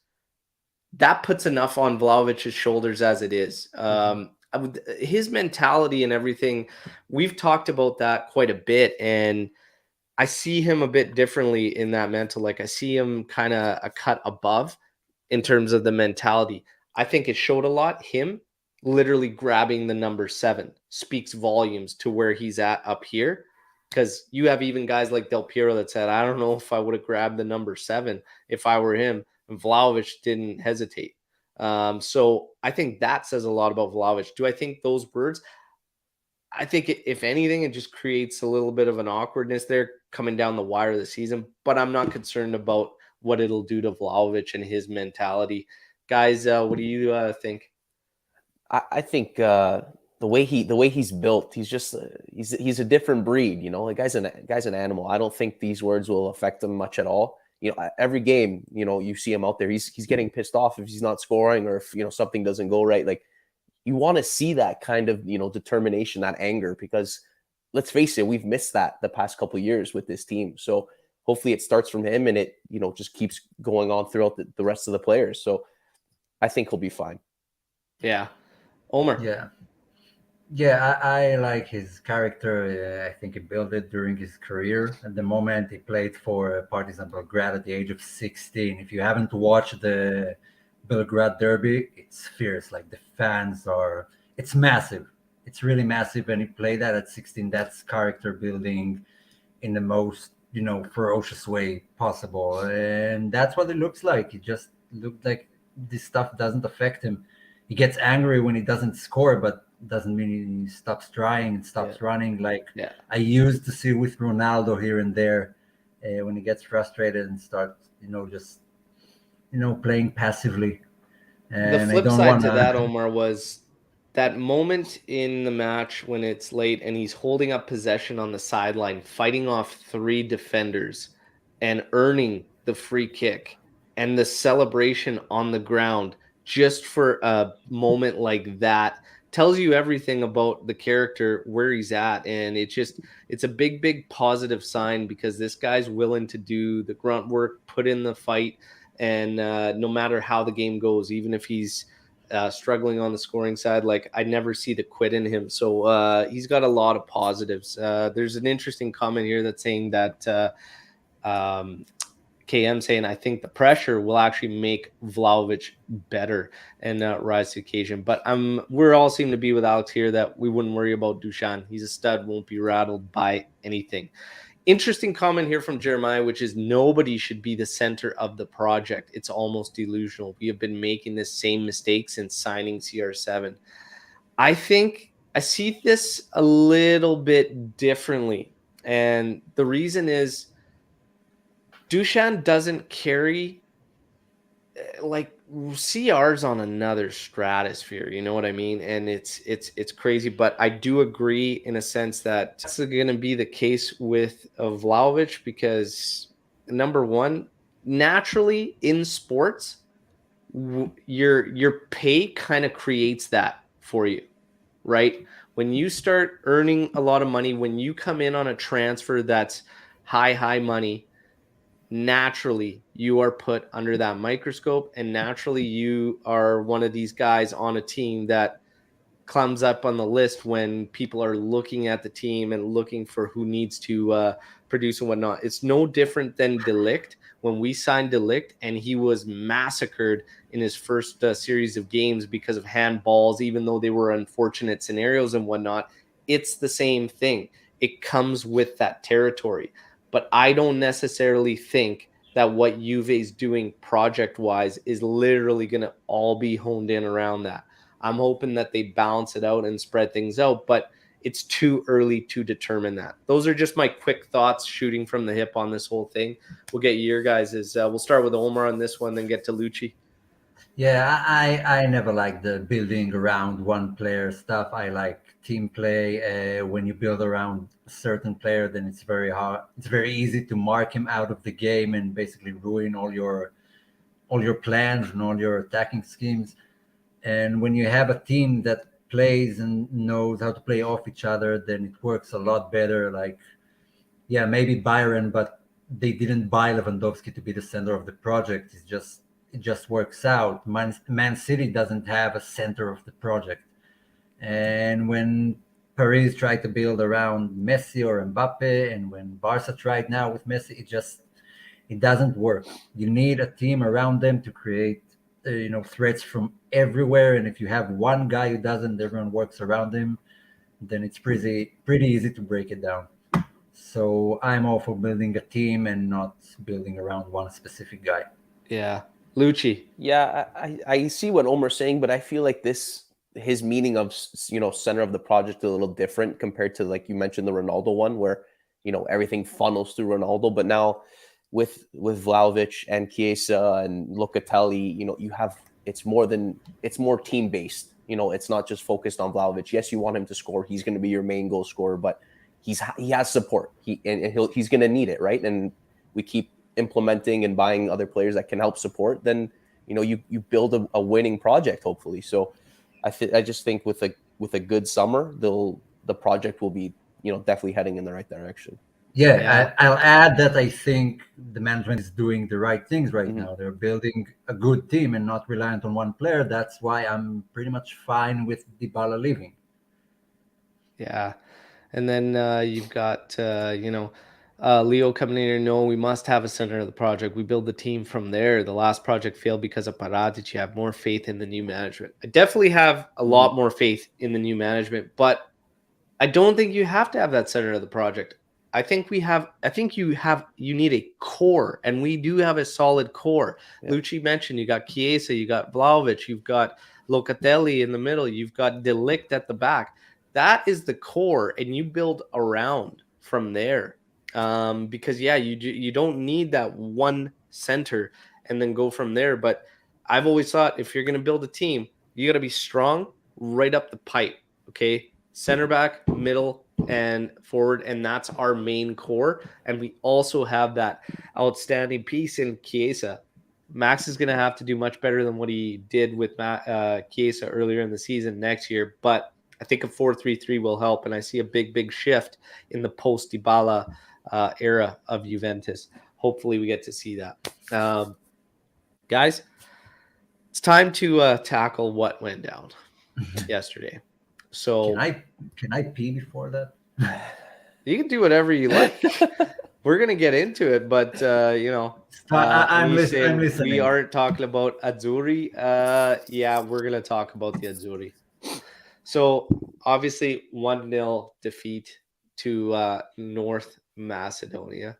that puts enough on Vlahovic's shoulders as it is. His mentality and everything, we've talked about that quite a bit, and I see him a bit differently in that mental. Like I see him kind of a cut above in terms of the mentality. I think it showed a lot. Him literally grabbing the number 7 speaks volumes to where he's at up here. Because you have even guys like Del Piero that said, I don't know if I would have grabbed the number 7 if I were him. And Vlahović didn't hesitate. So I think that says a lot about Vlahović. Do I think those words? I think if anything, it just creates a little bit of an awkwardness there coming down the wire of the season. But I'm not concerned about what it'll do to Vlahović and his mentality. Guys, what do you think? I think the way he's built, he's just he's a different breed. You know, the guy's an animal. I don't think these words will affect him much at all. You know, every game, you know, you see him out there. He's getting pissed off if he's not scoring or if, you know, something doesn't go right. Like, you want to see that kind of, you know, determination, that anger, because let's face it, we've missed that the past couple of years with this team. So hopefully it starts from him and it, you know, just keeps going on throughout the rest of the players. So I think he'll be fine. Yeah. Omer. Yeah, I like his character. I think he built it during his career. At the moment, he played for Partizan Belgrade at the age of 16. If you haven't watched the Belgrade Derby, it's fierce. Like, the fans it's massive. It's really massive. And he played that at 16. That's character building in the most, you know, ferocious way possible. And that's what it looks like. It just looked like this stuff doesn't affect him. He gets angry when he doesn't score, but doesn't mean he stops trying and stops running. Like, I used to see with Ronaldo here and there, when he gets frustrated and starts, you know, just, you know, playing passively. And the flip side to that, Omar, was that moment in the match when it's late and he's holding up possession on the sideline, fighting off 3 defenders and earning the free kick, and the celebration on the ground just for a moment like that tells you everything about the character, where he's at. And it's a big positive sign, because this guy's willing to do the grunt work, put in the fight, and no matter how the game goes, even if he's struggling on the scoring side, like, I never see the quit in him. So he's got a lot of positives. There's an interesting comment here that's saying that KM saying, I think the pressure will actually make Vlahović better and rise to the occasion. But we're all seem to be with Alex here that we wouldn't worry about Dusan. He's a stud, won't be rattled by anything. Interesting comment here from Jeremiah, which is nobody should be the center of the project. It's almost delusional. We have been making the same mistake since signing CR7. I think I see this a little bit differently. And the reason is Dusan doesn't carry, like, CR's on another stratosphere, you know what I mean? And it's crazy, but I do agree in a sense that that's going to be the case with Vlahović, because number one, naturally in sports, your pay kind of creates that for you, right? When you start earning a lot of money, when you come in on a transfer that's high money, naturally you are put under that microscope, and naturally you are one of these guys on a team that comes up on the list when people are looking at the team and looking for who needs to produce and whatnot. It's no different than De Ligt. When we signed De Ligt and he was massacred in his first series of games because of handballs, even though they were unfortunate scenarios and whatnot, it's the same thing. It comes with that territory. But I don't necessarily think that what Juve is doing project-wise is literally going to all be honed in around that. I'm hoping that they balance it out and spread things out, but it's too early to determine that. Those are just my quick thoughts shooting from the hip on this whole thing. We'll get your guys'. We'll start with Omer on this one, then get to Lucci. Yeah, I never like the building around one player stuff. I like team play. When you build around a certain player, then it's very hard. It's very easy to mark him out of the game and basically ruin all your plans and all your attacking schemes. And when you have a team that plays and knows how to play off each other, then it works a lot better. Like, yeah, maybe Byron, but they didn't buy Lewandowski to be the center of the project. It just works out. Man City doesn't have a center of the project. And when Paris tried to build around Messi or Mbappe, and when Barca tried now with Messi, it doesn't work. You need a team around them to create threats from everywhere. And if you have one guy who doesn't, everyone works around him, then it's pretty easy to break it down. So I'm all for building a team and not building around one specific guy. Yeah. Lucci. Yeah, I see what Omer's saying, but I feel like his meaning of center of the project is a little different compared to, like you mentioned, the Ronaldo one, where everything funnels through Ronaldo. But now with Vlahović and Chiesa and Locatelli, it's more team based. It's not just focused on Vlahović. Yes, you want him to score; he's going to be your main goal scorer, but he has support. He's going to need it, right? And we keep implementing and buying other players that can help support. Then you build a winning project, hopefully. So I just think with a good summer, the project will be definitely heading in the right direction. Yeah. I'll add that I think the management is doing the right things right Mhm. now. They're building a good team and not reliant on one player. That's why I'm pretty much fine with Dybala leaving. Yeah. And then you've got, Leo coming in here. No, we must have a center of the project. We build the team from there. The last project failed because of Paradic. You have more faith in the new management. I definitely have a lot more faith in the new management, but I don't think you have to have that center of the project. I think you need a core, and we do have a solid core. Yeah. Lucci mentioned you got Chiesa, you got Vlahović, you've got Locatelli in the middle, you've got De Ligt at the back. That is the core, and you build around from there. Because you don't need that one center and then go from there. But I've always thought if you're going to build a team, you got to be strong right up the pipe. Okay, center back, middle, and forward, and that's our main core. And we also have that outstanding piece in Chiesa. Max is going to have to do much better than what he did with Chiesa earlier in the season next year, but I think a 4-3-3 will help, and I see a big shift in the post-Dybala era of Juventus. Hopefully we get to see that. Guys, it's time to tackle what went down yesterday. So can I pee before that? you can do whatever you like. We're gonna get into it, but I'm listening. We aren't talking about Azzurri. Yeah, we're gonna talk about the Azzurri. So obviously 1-0 defeat to North Macedonia.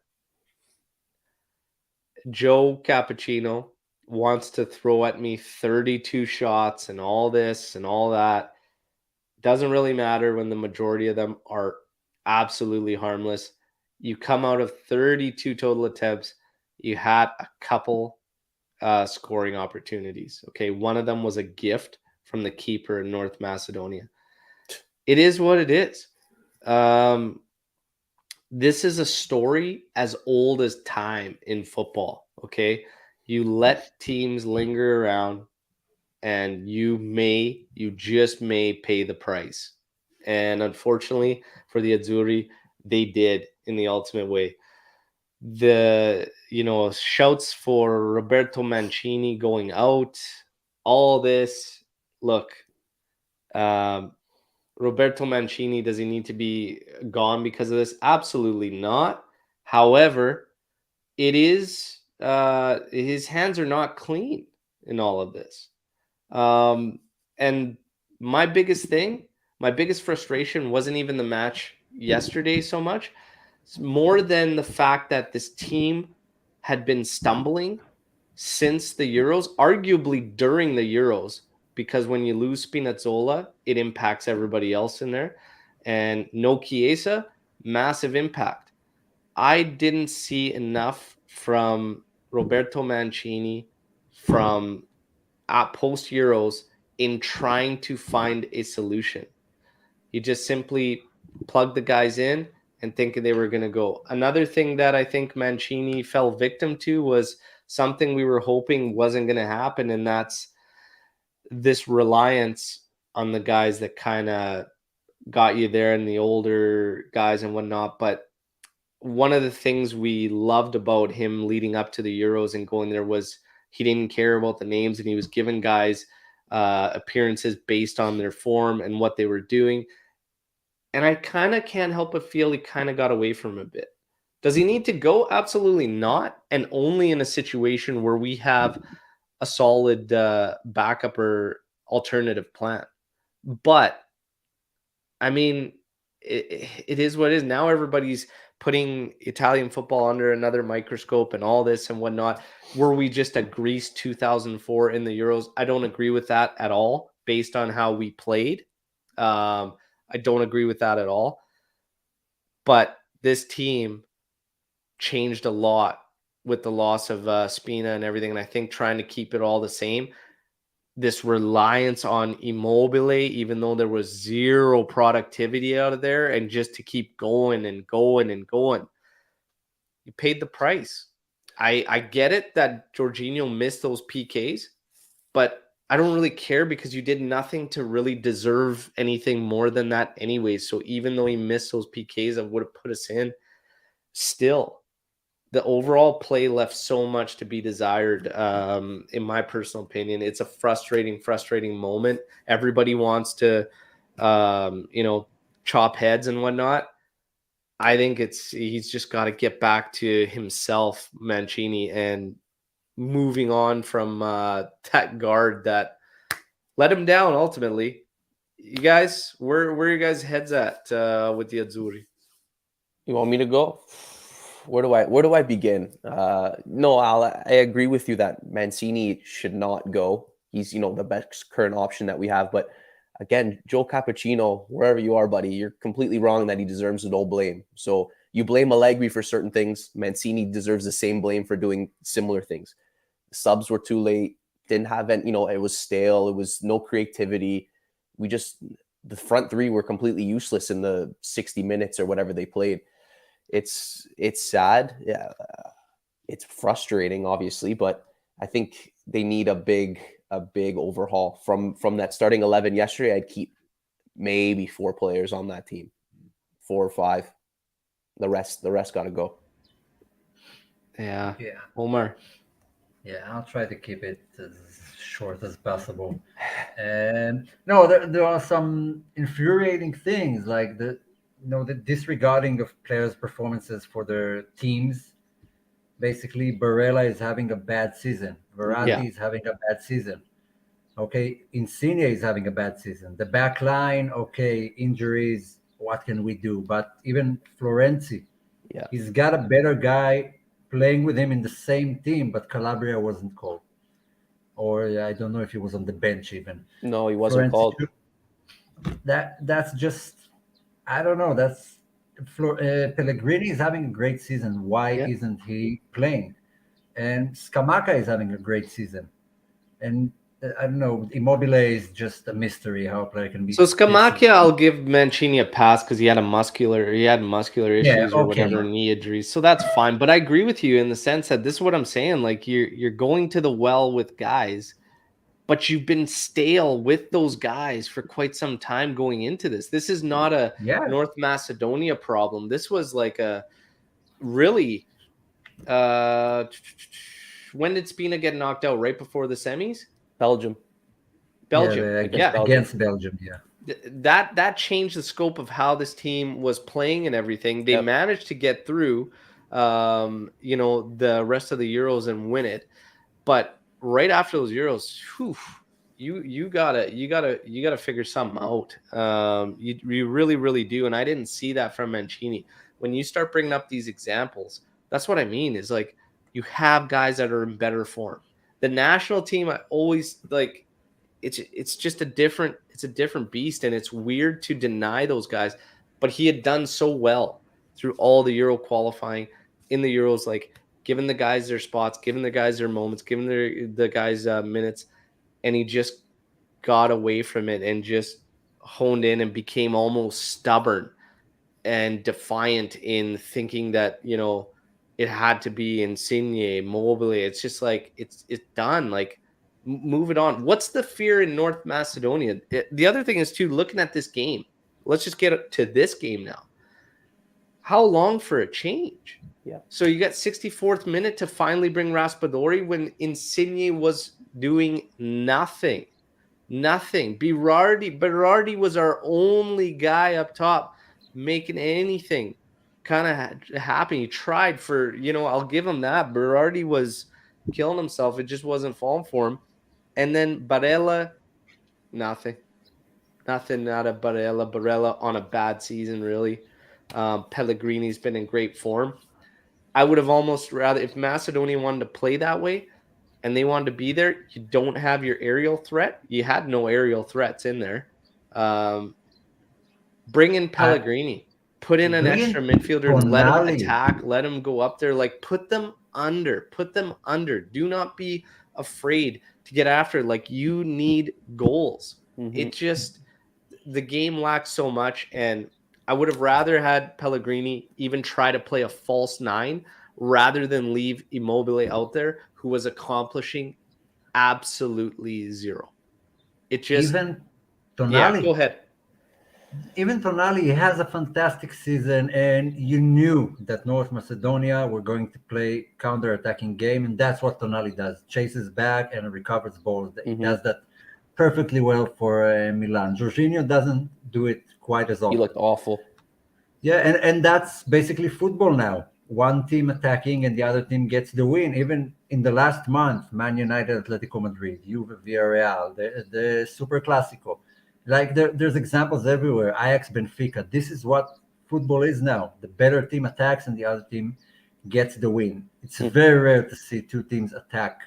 Joe Cappuccino wants to throw at me 32 shots and all this and all that. Doesn't really matter when the majority of them are absolutely harmless. You come out of 32 total attempts, you had a couple scoring opportunities. Okay, one of them was a gift from the keeper in North Macedonia. It is what it is. This is a story as old as time in football. Okay, you let teams linger around, and you just may pay the price. And unfortunately for the Azzurri, they did in the ultimate way. The shouts for Roberto Mancini going out, all this. Look, Roberto Mancini, does he need to be gone because of this? Absolutely not. However, it is his hands are not clean in all of this. And my biggest frustration wasn't even the match yesterday so much. It's more than the fact that this team had been stumbling since the Euros, arguably during the Euros, because when you lose Spinazzola, it impacts everybody else in there. And no Chiesa, massive impact. I didn't see enough from Roberto Mancini from post Euros in trying to find a solution. He just simply plugged the guys in and thinking they were going to go. Another thing that I think Mancini fell victim to was something we were hoping wasn't going to happen, and that's this reliance on the guys that kind of got you there and the older guys and whatnot. But one of the things we loved about him leading up to the Euros and going there was he didn't care about the names, and he was giving guys appearances based on their form and what they were doing. And I kind of can't help but feel he kind of got away from him a bit. Does he need to go? Absolutely not. And only in a situation where we have a solid backup or alternative plan. But, I mean, it is what it is. Now everybody's putting Italian football under another microscope and all this and whatnot. Were we just a Greece 2004 in the Euros? I don't agree with that at all, based on how we played. I don't agree with that at all. But this team changed a lot with the loss of Spina and everything. And I think trying to keep it all the same, this reliance on Immobile, even though there was zero productivity out of there, and just to keep going and going and going, you paid the price. I get it that Jorginho missed those PKs, but I don't really care because you did nothing to really deserve anything more than that anyway. So even though he missed those PKs that would have put us in, still, the overall play left so much to be desired. In my personal opinion, it's a frustrating moment. Everybody wants to, chop heads and whatnot. I think he's just got to get back to himself, Mancini, and moving on from that guard that let him down ultimately. You guys, where are your guys' heads at with the Azzurri? You want me to go? Where do I begin? No, Al, I agree with you that Mancini should not go. He's the best current option that we have. But again, Joe Cappuccino, wherever you are, buddy, you're completely wrong that he deserves no blame. So you blame Allegri for certain things. Mancini deserves the same blame for doing similar things. Subs were too late. Didn't have any, it was stale. It was no creativity. The front three were completely useless in the 60 minutes or whatever they played. It's sad. Yeah, it's frustrating, obviously, but I think they need a big overhaul from that starting 11 yesterday. I'd keep maybe 4 players on that team, 4 or 5. The rest got to go. Yeah. Omer. Yeah, I'll try to keep it as short as possible. And no, there are some infuriating things like the disregarding of players' performances for their teams. Basically, Barella is having a bad season. Verratti is having a bad season. Okay, Insigne is having a bad season. The back line, okay, injuries. What can we do? But even Florenzi, he's got a better guy playing with him in the same team, but Calabria wasn't called. Or I don't know if he was on the bench even. No, he wasn't called. That's just, I don't know. That's Pellegrini is having a great season. Why isn't he playing? And Scamacca is having a great season. And I don't know. Immobile is just a mystery how a player can be. So Scamacca, I'll give Mancini a pass because he had muscular issues or whatever, knee injuries. So that's fine. But I agree with you in the sense that this is what I'm saying. Like you're going to the well with guys, but you've been stale with those guys for quite some time going into this. This is not a Yeah, North Macedonia problem. This was like a really when did Spina get knocked out? Right before the semis? Belgium. Belgium. Against Belgium. against Belgium. Yeah, That changed the scope of how this team was playing and everything. They Yep. managed to get through the rest of the Euros and win it. But right after those Euros, whew, you gotta figure something out. You really, really do. And I didn't see that from Mancini. When you start bringing up these examples, that's what I mean, is like you have guys that are in better form. The national team, I always like it's just a different beast, and it's weird to deny those guys. But he had done so well through all the Euro qualifying in the Euros, like giving the guys their spots, giving the guys their moments, giving the guys minutes, and he just got away from it and just honed in and became almost stubborn and defiant in thinking that it had to be Insigne, Mobile. It's just like it's done. Like move it on. What's the fear in North Macedonia? The other thing is too, looking at this game. Let's just get to this game now. How long for a change? Yeah. So you got 64th minute to finally bring Raspadori when Insigne was doing nothing. Nothing. Berardi was our only guy up top making anything kind of happen. He tried for, I'll give him that. Berardi was killing himself. It just wasn't falling for him. And then Barella, nothing. Nothing out of Barella. Barella on a bad season, really. Pellegrini's been in great form. I would have almost rather, if Macedonia wanted to play that way and they wanted to be there, you don't have your aerial threat. You had no aerial threats in there. Bring in Pellegrini. Put in an extra midfielder. Let him attack. Let him go up there. Like, put them under. Put them under. Do not be afraid to get after. Like, you need goals. Mhm. It just, the game lacks so much, and I would have rather had Pellegrini even try to play a false nine rather than leave Immobile out there, who was accomplishing absolutely zero. It just even Tonali. Go ahead. Even Tonali has a fantastic season, and you knew that North Macedonia were going to play counter-attacking game, and that's what Tonali does: chases back and recovers balls. He does that perfectly well for Milan. Jorginho doesn't do it quite as often. He looked awful. Yeah, and that's basically football now. One team attacking and the other team gets the win. Even in the last month, Man United, Atletico Madrid, Juve, Villarreal, the Super Classico. Like there's examples everywhere. Ajax, Benfica. This is what football is now. The better team attacks and the other team gets the win. It's very rare to see two teams attack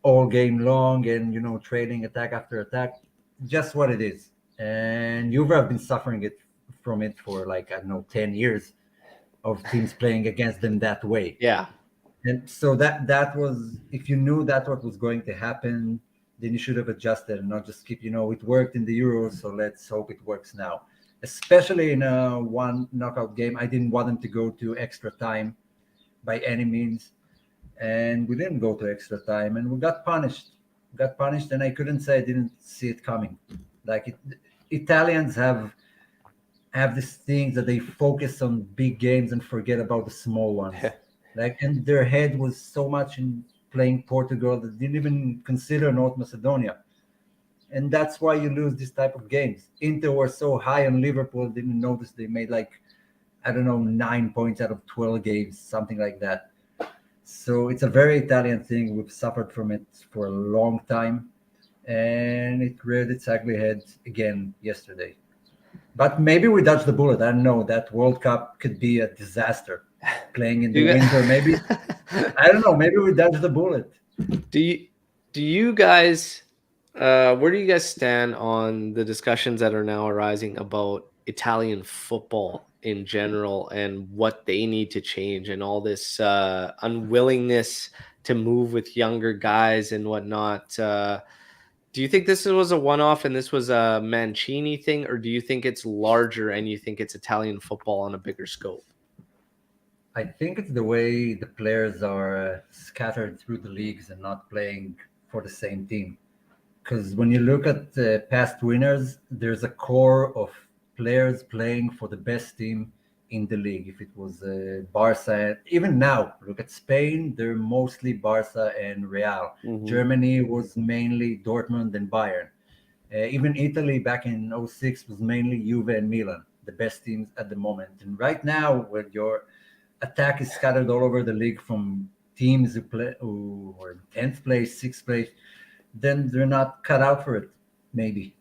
all game long and trading attack after attack. Just what it is. And Juve have been suffering from it for 10 years of teams playing against them that way. Yeah. And so that was, if you knew that what was going to happen, then you should have adjusted and not just keep, it worked in the Euros, so let's hope it works now. Especially in one knockout game, I didn't want them to go to extra time by any means. And we didn't go to extra time, and we got punished. And I couldn't say I didn't see it coming. Italians have this thing that they focus on big games and forget about the small ones. And their head was so much in playing Portugal that they didn't even consider North Macedonia. And that's why you lose this type of games. Inter were so high on Liverpool, didn't notice they made 9 points out of 12 games, something like that. So it's a very Italian thing. We've suffered from it for a long time. And it reared its ugly head again yesterday. But maybe we dodged the bullet. I don't know. That World Cup could be a disaster. Playing in the winter, maybe. I don't know. Maybe we dodged the bullet. Do you guys, where do you guys stand on the discussions that are now arising about Italian football in general and what they need to change, and all this unwillingness to move with younger guys and whatnot? Do you think this was a one-off and this was a Mancini thing, or do you think it's larger and you think it's Italian football on a bigger scope? I think it's the way the players are scattered through the leagues and not playing for the same team. Because when you look at past winners, there's a core of players playing for the best team in the league. If it was Barca, even now, look at Spain, they're mostly Barca and Real. Germany was mainly Dortmund and Bayern. Even Italy back in '06 was mainly Juve and Milan, the best teams at the moment. And right now, when your attack is scattered all over the league from teams who are in 10th place, 6th place, then they're not cut out for it. Maybe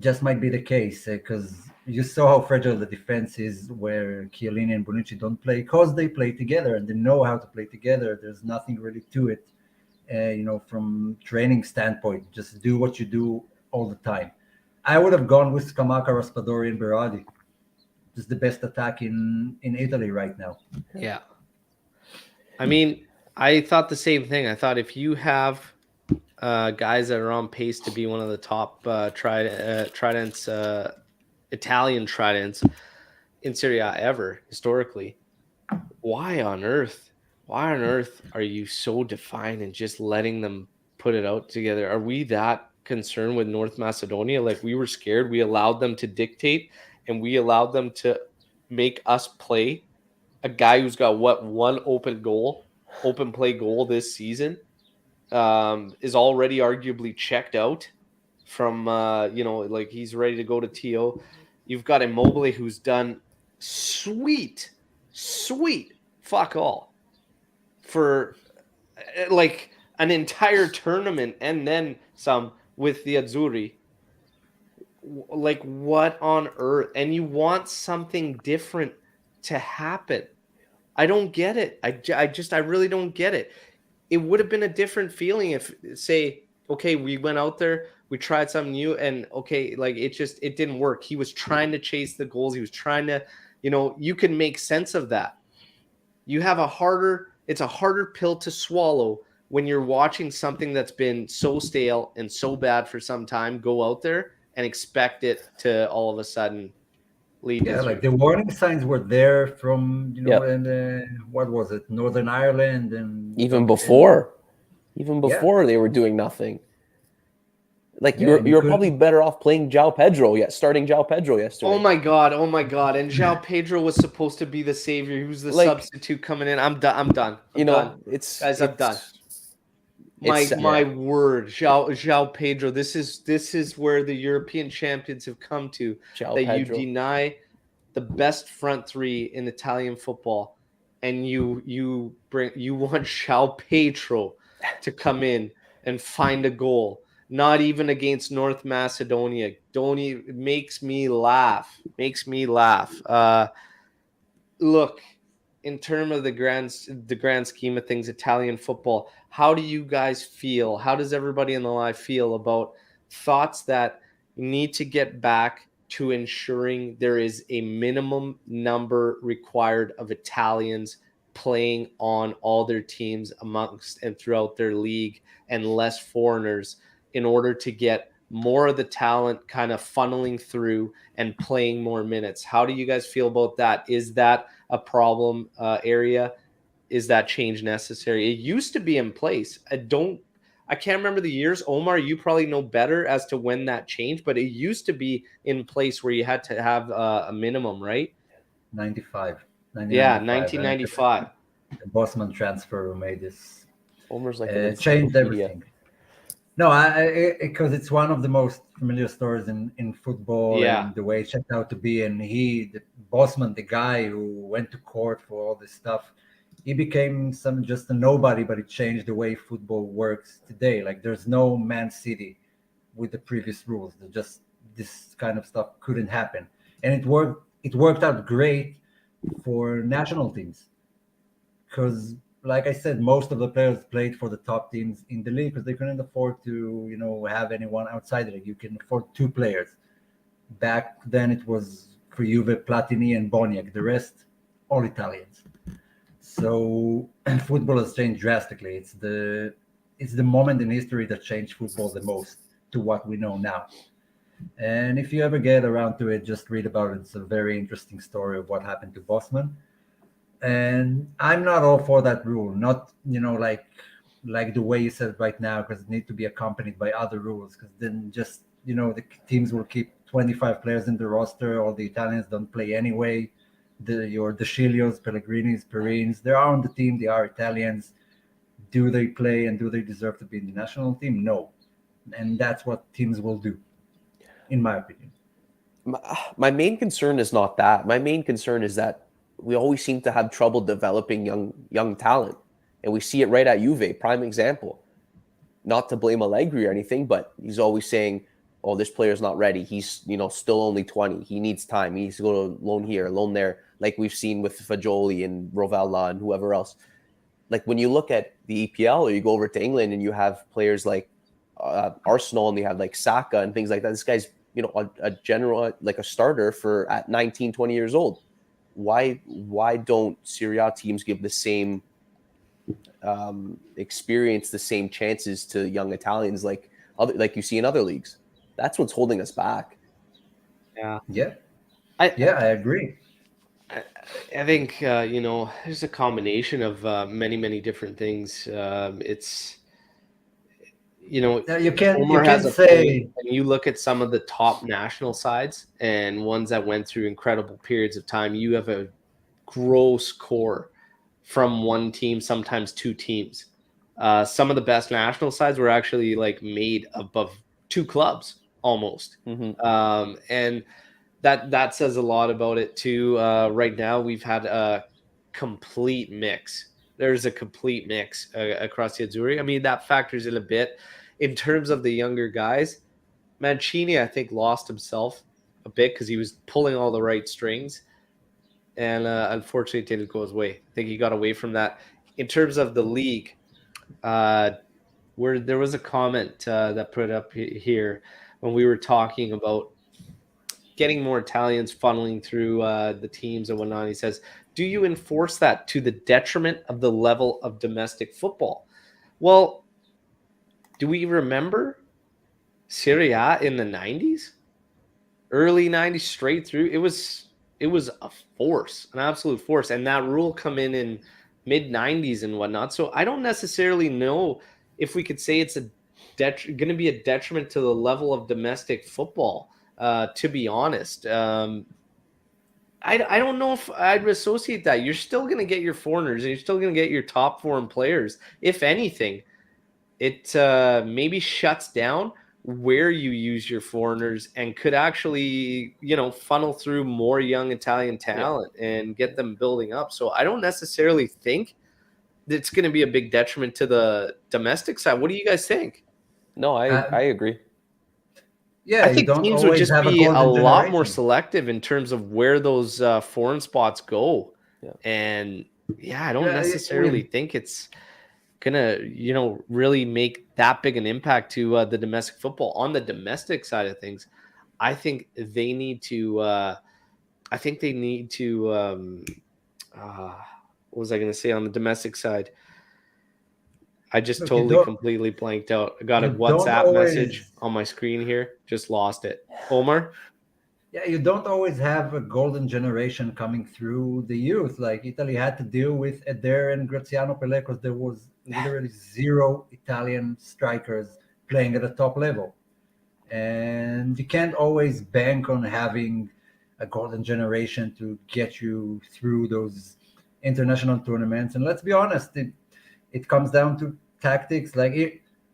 just might be the case because you saw how fragile the defense is, where Chiellini and Bonucci don't play because they play together and they know how to play together. There's nothing really to it, from training standpoint. Just do what you do all the time. I would have gone with Scamacca, Raspadori, and Berardi. Just the best attack in Italy right now. Yeah. I mean, I thought the same thing. I thought if you have guys that are on pace to be one of the top tridents, Italian tridents in Serie A ever historically, why on earth are you so defined and just letting them put it out together? Are we that concerned with North Macedonia? Like, we were scared. We allowed them to dictate, and we allowed them to make us play a guy who's got one open play goal this season, is already arguably checked out from like he's ready to go to TO. You've got Immobile, who's done sweet fuck all for like an entire tournament and then some with the Azzurri. Like, what on earth? And you want something different to happen. I don't get it. I really don't get it. It would have been a different feeling if, say, okay, we went out there, we tried something new, and okay, like it didn't work. He was trying to chase the goals. He was trying to, you can make sense of that. You have it's a harder pill to swallow when you're watching something that's been so stale and so bad for some time go out there and expect it to all of a sudden lead. Yeah, like the warning signs were there from, and what was it, Northern Ireland, and even before they were doing nothing. Like, you're probably better off playing starting João Pedro yesterday. Oh my god! And João Pedro was supposed to be the savior. He was the substitute coming in. I'm done. I'm done. I'm done. I'm done. My word, João Pedro. This is where the European champions have come to. You deny the best front three in Italian football, and you want João Pedro to come in and find a goal. Not even against North Macedonia. It makes me laugh. Look, in terms of the grand scheme of things, Italian football, how do you guys feel? How does everybody in the live feel about thoughts that need to get back to ensuring there is a minimum number required of Italians playing on all their teams amongst and throughout their league, and less foreigners, in order to get more of the talent kind of funneling through and playing more minutes? How do you guys feel about that? Is that a problem area? Is that change necessary? It used to be in place. I can't remember the years. Omer, you probably know better as to when that changed, but it used to be in place where you had to have a minimum, right? 95. Yeah, 1995. The Bosman transfer made this. Omer's like changed everything. No, because it's one of the most familiar stories in football, and the way it checked out to be. And the Bosman, the guy who went to court for all this stuff, he became just a nobody, but it changed the way football works today. Like, there's no Man City with the previous rules. Just this kind of stuff couldn't happen, and it worked out great for national teams, because, like I said, most of the players played for the top teams in the league because they couldn't afford to, have anyone outside the league. You can afford two players. Back then, it was for Juve, Platini and Boniek. The rest, all Italians. So football has changed drastically. It's the moment in history that changed football the most to what we know now. And if you ever get around to it, just read about it. It's a very interesting story of what happened to Bosman. And I'm not all for that rule. Not, like like the way you said right now, because it needs to be accompanied by other rules. Because then just the teams will keep 25 players in the roster. All the Italians don't play anyway. Your De Chilios, Pellegrinis, Perins, they are on the team. They are Italians. Do they play and do they deserve to be in the national team? No, and that's what teams will do, in my opinion. My main concern is not that. My main concern is that we always seem to have trouble developing young talent, and we see it right at Juve. Prime example. Not to blame Allegri or anything, but he's always saying, "Oh, this player's not ready. He's still only 20. He needs time. He needs to go to loan here, loan there." Like we've seen with Fagioli and Rovella and whoever else. Like when you look at the EPL or you go over to England and you have players like Arsenal and they have like Saka and things like that. This guy's a general, like a starter for at 19, 20 years old. Why don't Serie A teams give the same experience, the same chances to young Italians like you see in other leagues? That's what's holding us back. Yeah, I agree. I think there's a combination of many different things. It's Now, you can't Omer has a say point. And you look at some of the top national sides and ones that went through incredible periods of time. You have a gross core from one team, sometimes two teams. Some of the best national sides were actually like made above two clubs almost, and that says a lot about it too. Right now, we've had a complete mix. There's a complete mix across the Azzurri. I mean, that factors in a bit. In terms of the younger guys, Mancini, I think, lost himself a bit because he was pulling all the right strings. And unfortunately, it didn't go his way. I think he got away from that. In terms of the league, where there was a comment that put up here when we were talking about getting more Italians funneling through the teams and whatnot. He says, do you enforce that to the detriment of the level of domestic football? Well, do we remember Serie A in the 90s? Early 90s straight through? It was a force, an absolute force. And that rule come in mid 90s and whatnot. So I don't necessarily know if we could say it's going to be a detriment to the level of domestic football. To be honest, I don't know if I'd associate that. You're still going to get your foreigners and you're still going to get your top foreign players. If anything, it maybe shuts down where you use your foreigners and could actually, funnel through more young Italian talent and get them building up. So I don't necessarily think it's going to be a big detriment to the domestic side. What do you guys think? No, I agree. Yeah, I think you don't teams would always just have be a lot more generation. selective in terms of where those foreign spots go. Yeah. And I don't necessarily think it's gonna, really make that big an impact to the domestic football. On the domestic side of things, I think they need to. What was I going to say on the domestic side? I just completely blanked out. I got a WhatsApp message on my screen here. Just lost it. Omer? Yeah, you don't always have a golden generation coming through the youth. Like Italy had to deal with Eder and Graziano Pelé because there was literally zero Italian strikers playing at the top level. And you can't always bank on having a golden generation to get you through those international tournaments. And let's be honest, it comes down to tactics.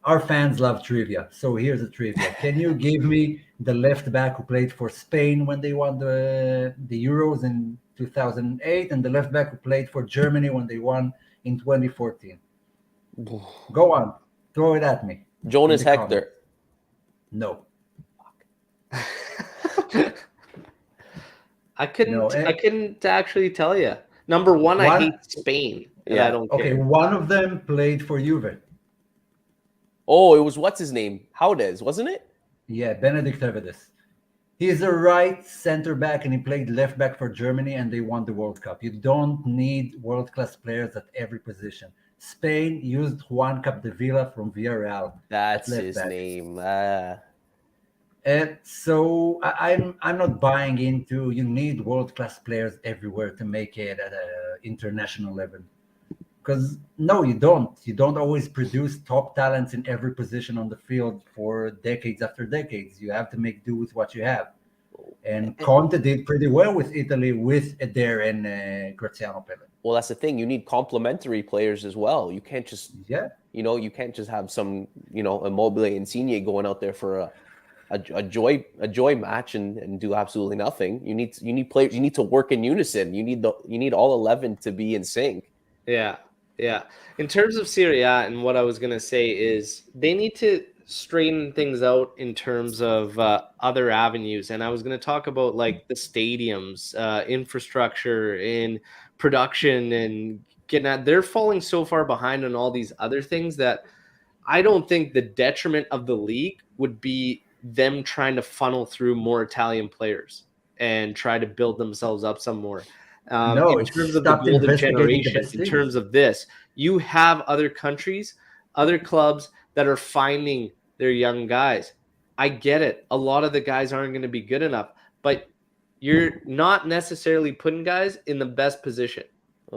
Our fans love trivia. So here's a trivia. Can you give me the left back who played for Spain when they won the Euros in 2008 and the left back who played for Germany when they won in 2014? Go on. Throw it at me. Jonas Hector. No. I couldn't actually tell you. Number one, I hate Spain. And I don't care. Okay, one of them played for Juve. Oh, it was what's his name? Howdes, wasn't it? Yeah, Benedict Howdes. He's a right center back and he played left back for Germany and they won the World Cup. You don't need world-class players at every position. Spain used Juan Capdevila from Villarreal. That's his name. And so I'm not buying into you need world-class players everywhere to make it at an international level. Because no, you don't. You don't always produce top talents in every position on the field for decades after decades. You have to make do with what you have. And Conte did pretty well with Italy with Eder and Graziano Pelle. Well, that's the thing. You need complementary players as well. You can't just, Yeah. you can't just have some, Immobile and Insigne going out there for a joy match and do absolutely nothing. You need players. You need to work in unison. You need all 11 to be in sync. Yeah. Yeah. In terms of Serie A, and what I was going to say is they need to straighten things out in terms of other avenues. And I was going to talk about like the stadiums, infrastructure, in production, and getting at. They're falling so far behind on all these other things that I don't think the detriment of the league would be them trying to funnel through more Italian players and try to build themselves up some more. No, In it's terms of the stopped golden investigating the generation, best in things. terms of this, you have other countries, other clubs that are finding their young guys. I get it. A lot of the guys aren't going to be good enough, but you're not necessarily putting guys in the best position.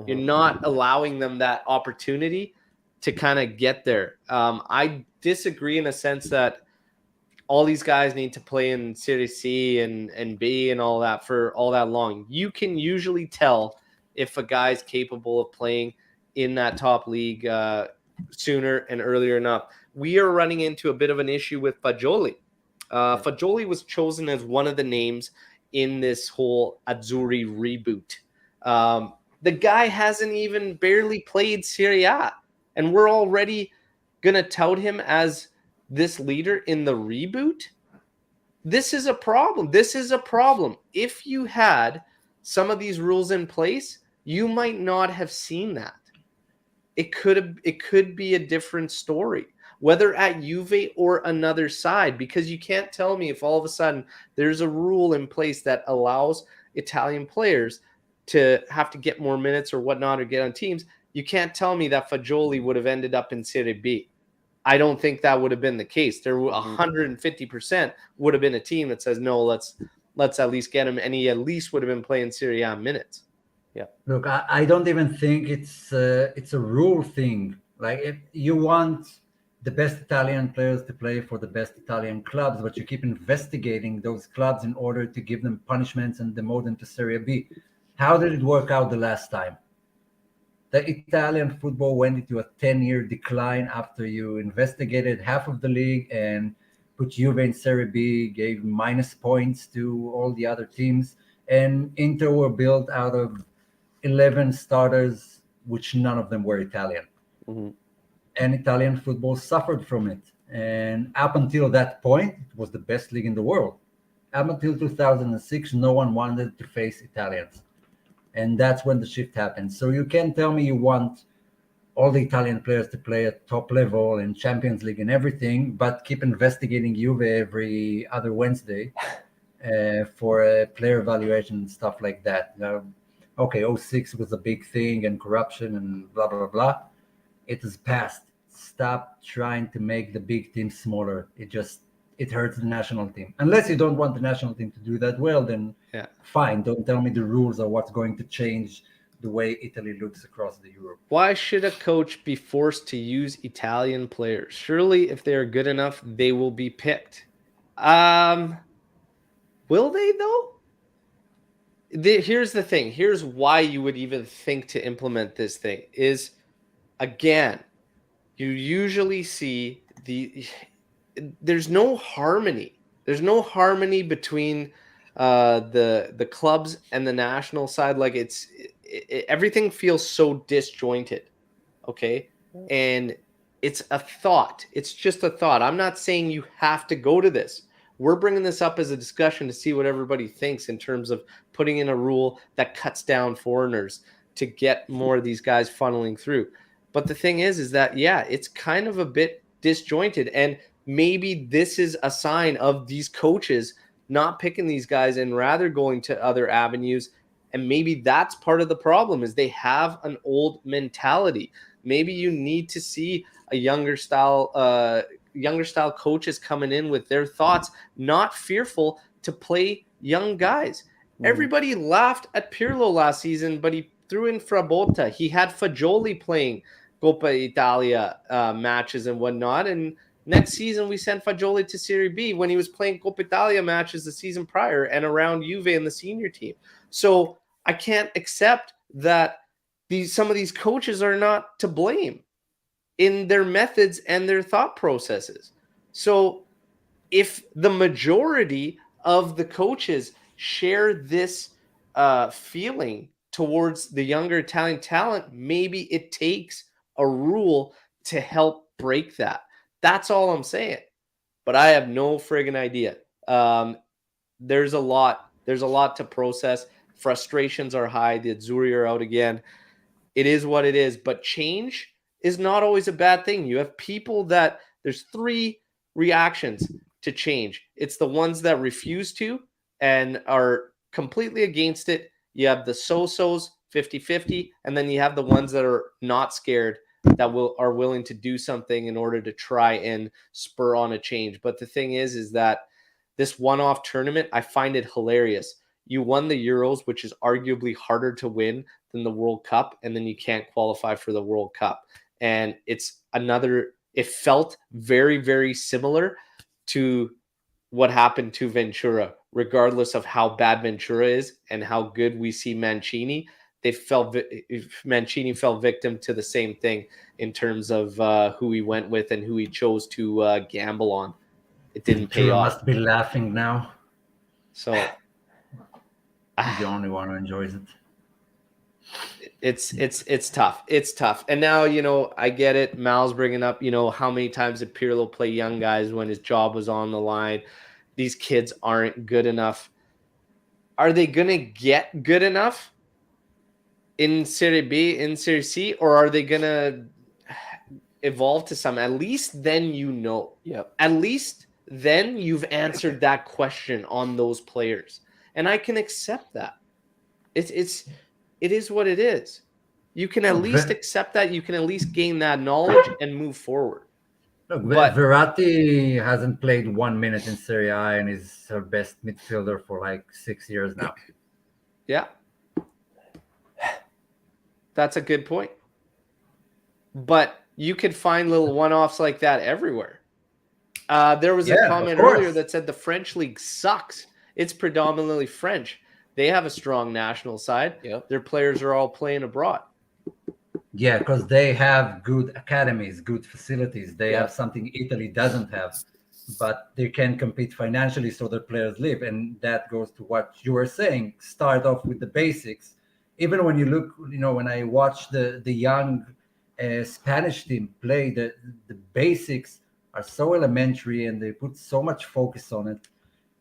You're not allowing them that opportunity to kind of get there. I disagree in a sense that all these guys need to play in Serie C and B and all that for all that long. You can usually tell if a guy's capable of playing in that top league sooner and earlier enough. We are running into a bit of an issue with Fagioli. Fagioli was chosen as one of the names in this whole Azzurri reboot. The guy hasn't even barely played Serie A, and we're already going to tout him as this leader in the reboot. This is a problem. This is a problem. If you had some of these rules in place, you might not have seen that. It could be a different story, whether at Juve or another side, because you can't tell me if all of a sudden there's a rule in place that allows Italian players to have to get more minutes or whatnot or get on teams. You can't tell me that Fagioli would have ended up in Serie B. I don't think that would have been the case. There 150% would have been a team that says, no, let's at least get him. And he at least would have been playing Serie A minutes. Yeah. Look, I don't even think it's a rule thing. Like, if you want the best Italian players to play for the best Italian clubs, but you keep investigating those clubs in order to give them punishments and demote them to Serie B. How did it work out the last time? The Italian football went into a 10-year decline after you investigated half of the league and put Juve in Serie B, gave minus points to all the other teams, and Inter were built out of 11 starters, which none of them were Italian. And Italian football suffered from it. And up until that point, it was the best league in the world. Up until 2006, no one wanted to face Italians. And that's when the shift happened. So you can't tell me you want all the Italian players to play at top level in Champions League and everything, but keep investigating Juve every other Wednesday for player evaluation and stuff like that. Okay, 06 was a big thing and corruption and blah, blah, blah. It is past. Stop trying to make the big team smaller. It hurts the national team. Unless you don't want the national team to do that well, then fine. Don't tell me the rules are what's going to change the way Italy looks across the Europe. Why should a coach be forced to use Italian players? Surely, if they are good enough, they will be picked. Will they, though? Here's the thing. Here's why you would even think to implement this thing is, again, you usually see there's no harmony. There's no harmony between the clubs and the national side. Like everything feels so disjointed. Okay. And it's a thought. It's just a thought. I'm not saying you have to go to this. We're bringing this up as a discussion to see what everybody thinks in terms of putting in a rule that cuts down foreigners to get more of these guys funneling through. But the thing is that, it's kind of a bit disjointed. And maybe this is a sign of these coaches not picking these guys and rather going to other avenues. And maybe that's part of the problem is they have an old mentality. Maybe you need to see a younger style coaches coming in with their thoughts, not fearful to play young guys. Everybody laughed at Pirlo last season, but he threw in Frabotta. He had Fagioli playing Coppa Italia matches and whatnot. And next season, we sent Fagioli to Serie B when he was playing Coppa Italia matches the season prior and around Juve and the senior team. So I can't accept that some of these coaches are not to blame in their methods and their thought processes. So if the majority of the coaches share this feeling towards the younger Italian talent, maybe it takes a rule to help break that. That's all I'm saying. But I have no friggin' idea. There's a lot to process. Frustrations are high. The Azzurri are out again. It is what it is. But change is not always a bad thing. You have people that there's 3 reactions to change. It's the ones that refuse to and are completely against it. You have the so-sos, 50-50, and then you have the ones that are not scared, that are willing to do something in order to try and spur on a change. But the thing is that this one-off tournament, I find it hilarious. You won the Euros, which is arguably harder to win than the World Cup, and then you can't qualify for the World Cup. And it felt very, very similar to what happened to Ventura, regardless of how bad Ventura is and how good we see Mancini. Mancini fell victim to the same thing in terms of who he went with and who he chose to gamble on. It didn't pay off. Must be laughing now. So he's the only one who enjoys it. It's tough. It's tough. And now, I get it. Mal's bringing up, how many times did Pirlo play young guys when his job was on the line? These kids aren't good enough. Are they going to get good enough in Serie B, in Serie C, or are they going to evolve to some? At least then Yep. At least then you've answered that question on those players. And I can accept that. It is what it is. You can at least accept that. You can at least gain that knowledge and move forward. Look, but Verratti hasn't played 1 minute in Serie A and is her best midfielder for like 6 years now. Yeah. That's a good point. But you could find little one-offs like that everywhere. There was a comment earlier that said the French league sucks. It's predominantly French. They have a strong national side. Yep. Their players are all playing abroad. Yeah, because they have good academies, good facilities. They have something Italy doesn't have, but they can compete financially, so their players live. And that goes to what you were saying. Start off with the basics. Even when you look, when I watch the young Spanish team play, the basics are so elementary, and they put so much focus on it.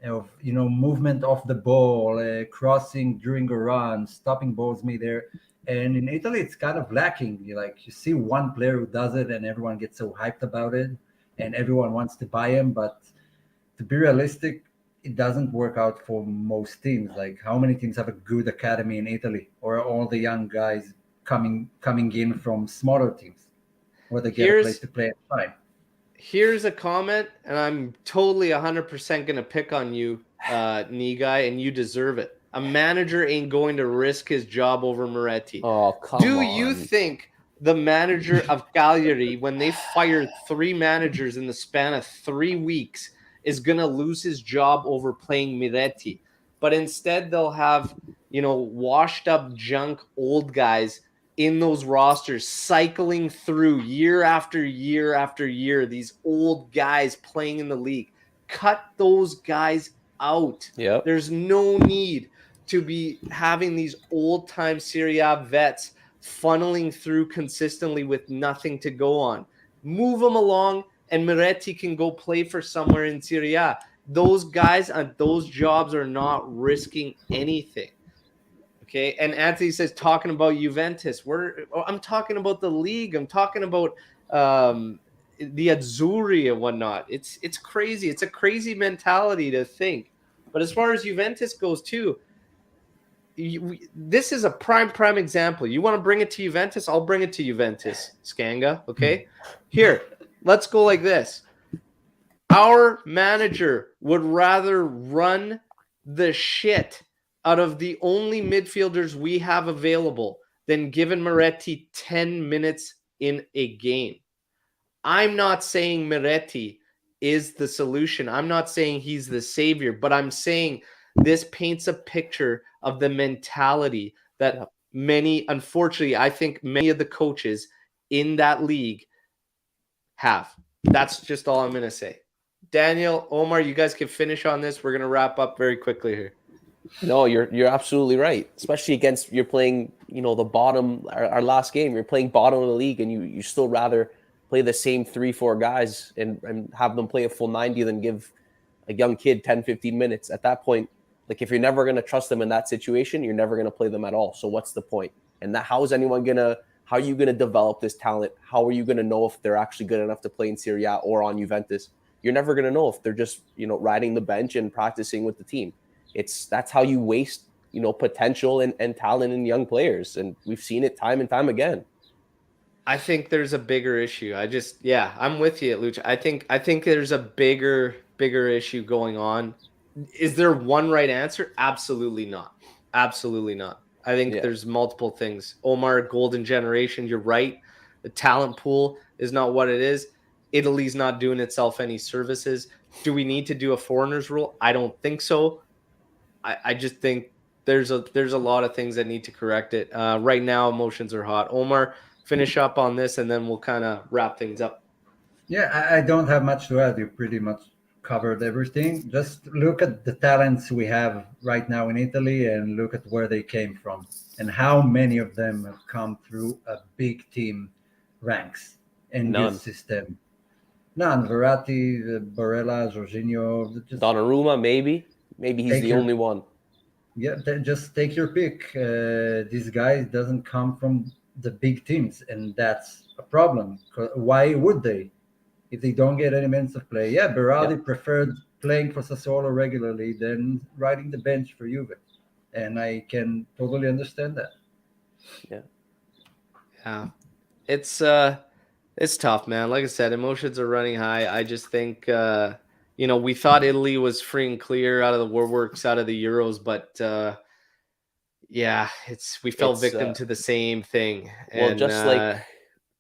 Of movement off the ball, crossing during a run, stopping balls midair. And in Italy, it's kind of lacking. You see one player who does it, and everyone gets so hyped about it, and everyone wants to buy him. But to be realistic, it doesn't work out for most teams. Like, how many teams have a good academy in Italy, or are all the young guys coming in from smaller teams, where they get a place to play at fine? Here's a comment, and I'm totally 100% going to pick on you, knee guy, and you deserve it. A manager ain't going to risk his job over Moretti. Oh, come on. Do you think the manager of Cagliari, when they fired 3 managers in the span of 3 weeks, is going to lose his job over playing Moretti? But instead, they'll have, washed up junk old guys in those rosters, cycling through year after year after year, these old guys playing in the league. Cut those guys out. Yep. There's no need to be having these old-time Serie A vets funneling through consistently with nothing to go on. Move them along, and Moretti can go play for somewhere in Serie A. Those guys on those jobs are not risking anything. Okay, and Anthony says, talking about Juventus, I'm talking about the league. I'm talking about the Azzurri and whatnot. It's crazy. It's a crazy mentality to think. But as far as Juventus goes too, this is a prime example. You want to bring it to Juventus? I'll bring it to Juventus, Skanga. Okay, here, let's go like this. Our manager would rather run the shit out of the only midfielders we have available than giving Moretti 10 minutes in a game. I'm not saying Moretti is the solution. I'm not saying he's the savior, but I'm saying this paints a picture of the mentality that many, unfortunately, I think many of the coaches in that league have. That's just all I'm going to say. Daniel, Omar, you guys can finish on this. We're going to wrap up very quickly here. No, you're absolutely right. Especially against, you're playing, the bottom, our last game, you're playing bottom of the league, and you still rather play the same 3-4 guys and have them play a full 90 than give a young kid 10, 15 minutes. At that point, like, if you're never going to trust them in that situation, you're never going to play them at all. So what's the point? And how are you going to develop this talent? How are you going to know if they're actually good enough to play in Serie A or on Juventus? You're never going to know if they're just, riding the bench and practicing with the team. That's how you waste, potential and talent in young players. And we've seen it time and time again. I think there's a bigger issue. I'm with you, Lucci. I think there's a bigger issue going on. Is there one right answer? Absolutely not. Absolutely not. I think there's multiple things. Omar, golden generation, you're right. The talent pool is not what it is. Italy's not doing itself any services. Do we need to do a foreigners rule? I don't think so. I just think there's a lot of things that need to correct it. Right now, emotions are hot. Omar, finish up on this, and then we'll kind of wrap things up. Yeah, I don't have much to add. You pretty much covered everything. Just look at the talents we have right now in Italy and look at where they came from and how many of them have come through a big team ranks and None. good system. None. Verratti, Barella, Jorginho. Donnarumma, maybe he's the only one. Yeah, just take your pick. This guy doesn't come from the big teams, and that's a problem. Why would they? If they don't get any minutes of play, Berardi preferred playing for Sassuolo regularly than riding the bench for Juve, and I can totally understand that. Yeah, it's tough, man. Like I said, emotions are running high. I just think we thought Italy was free and clear out of the woodworks, out of the Euros, but we fell victim to the same thing. Well, and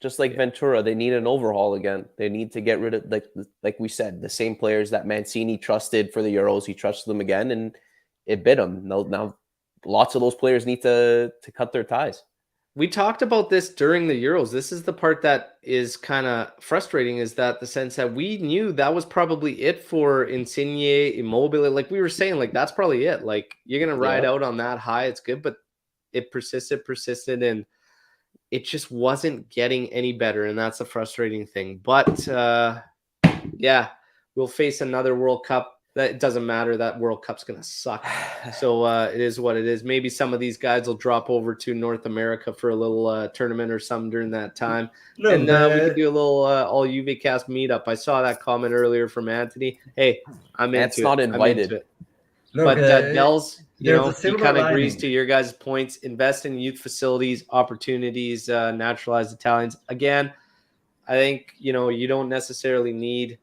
just like Ventura, they need an overhaul again. They need to get rid of, like we said, the same players that Mancini trusted for the Euros. He trusted them again, and it bit him. Now lots of those players need to cut their ties. We talked about this during the Euros. This is the part that is kind of frustrating, is that the sense that we knew that was probably it for Insigne, Immobile. Like we were saying, like that's probably it. Like you're going to ride out on that high. It's good, but it persisted, and it just wasn't getting any better. And that's a frustrating thing. But we'll face another World Cup. That doesn't matter. That World Cup's going to suck. So it is what it is. Maybe some of these guys will drop over to North America for a little tournament or something during that time. We could do a little all UVCast meetup. I saw that comment earlier from Anthony. Hey, I'm That's into not it. invited. Look, but Dells, he kind of agrees lining. to your guys' points. Invest in youth facilities, opportunities, naturalized Italians. Again, I think, you don't necessarily need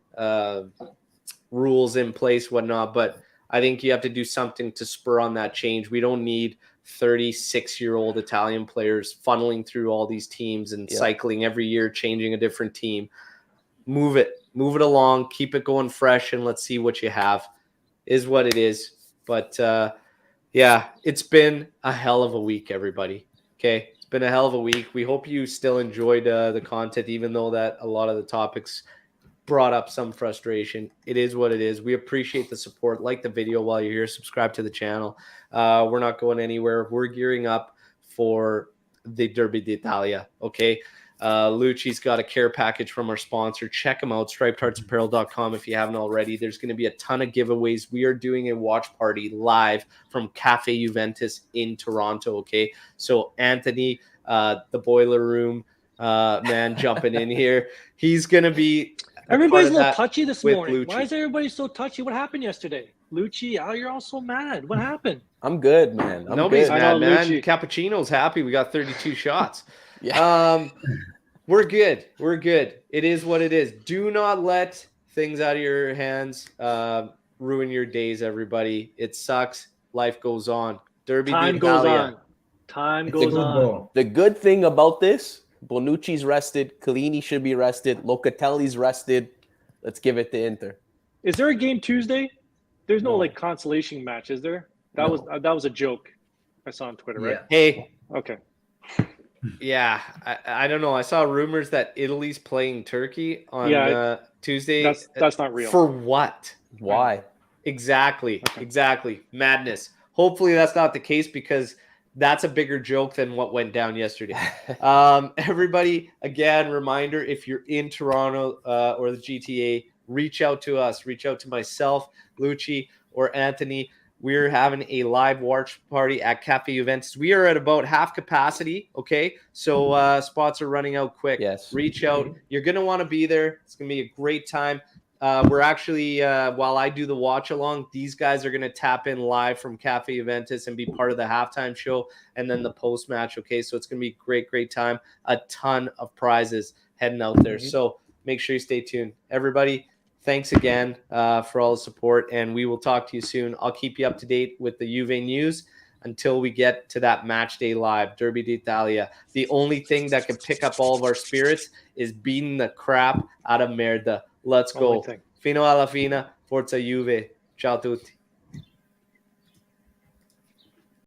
rules in place, whatnot, but I think you have to do something to spur on that change. We don't need 36-year-old Italian players funneling through all these teams and cycling every year, changing a different team. Move it along, keep it going fresh, and let's see what you have. Is what it is. But it's been a hell of a week, everybody. Okay, it's been a hell of a week. We hope you still enjoyed the content, even though that a lot of the topics brought up some frustration. It is what it is. We appreciate the support. Like the video while you're here. Subscribe to the channel. We're not going anywhere. We're gearing up for the Derby d'Italia. Okay. Lucci's got a care package from our sponsor. Check them out. stripedheartsapparel.com if you haven't already. There's going to be a ton of giveaways. We are doing a watch party live from Cafe Juventus in Toronto. Okay. So Anthony, the boiler room man jumping in here. He's going to be everybody's a little touchy this morning. Lucci. Why is everybody so touchy? What happened yesterday? Lucci, you're all so mad. What happened? I'm good, man. Nobody's good. mad, man. Lucci. Cappuccino's happy. We got 32 shots. Yeah. We're good. We're good. It is what it is. Do not let things out of your hands ruin your days, everybody. It sucks. Life goes on. Derby Time goes d'Italia. on. Time It's a goes good on. ball. The good thing about this, Bonucci's rested, Chiellini should be rested, Locatelli's rested. Let's give it to Inter. Is there a game Tuesday? There's no No. like consolation match, is there? That No. was a joke I saw on Twitter, right? Yeah. Hey, Okay. yeah, I don't know. I saw rumors that Italy's playing Turkey on Yeah, Tuesday. That's not real. For what? Why? Exactly. Okay. Exactly. Madness. Hopefully that's not the case because that's a bigger joke than what went down yesterday. Everybody, again, reminder, if you're in Toronto or the GTA, reach out to us. Reach out to myself, Lucci, or Anthony. We're having a live watch party at Cafe Juventus. We are at about half capacity, okay? So spots are running out quick. Yes. Reach out. You're going to want to be there. It's going to be a great time. We're actually, while I do the watch along, these guys are going to tap in live from Cafe Juventus and be part of the halftime show and then the post match. Okay, so it's going to be a great time. A ton of prizes heading out there. So make sure you stay tuned. Everybody, thanks again for all the support, and we will talk to you soon. I'll keep you up to date with the Juve news until we get to that match day live, Derby d'Italia. The only thing that can pick up all of our spirits is beating the crap out of Merda. Let's go. Only thing. Fino alla fine. Forza Juve. Ciao tutti.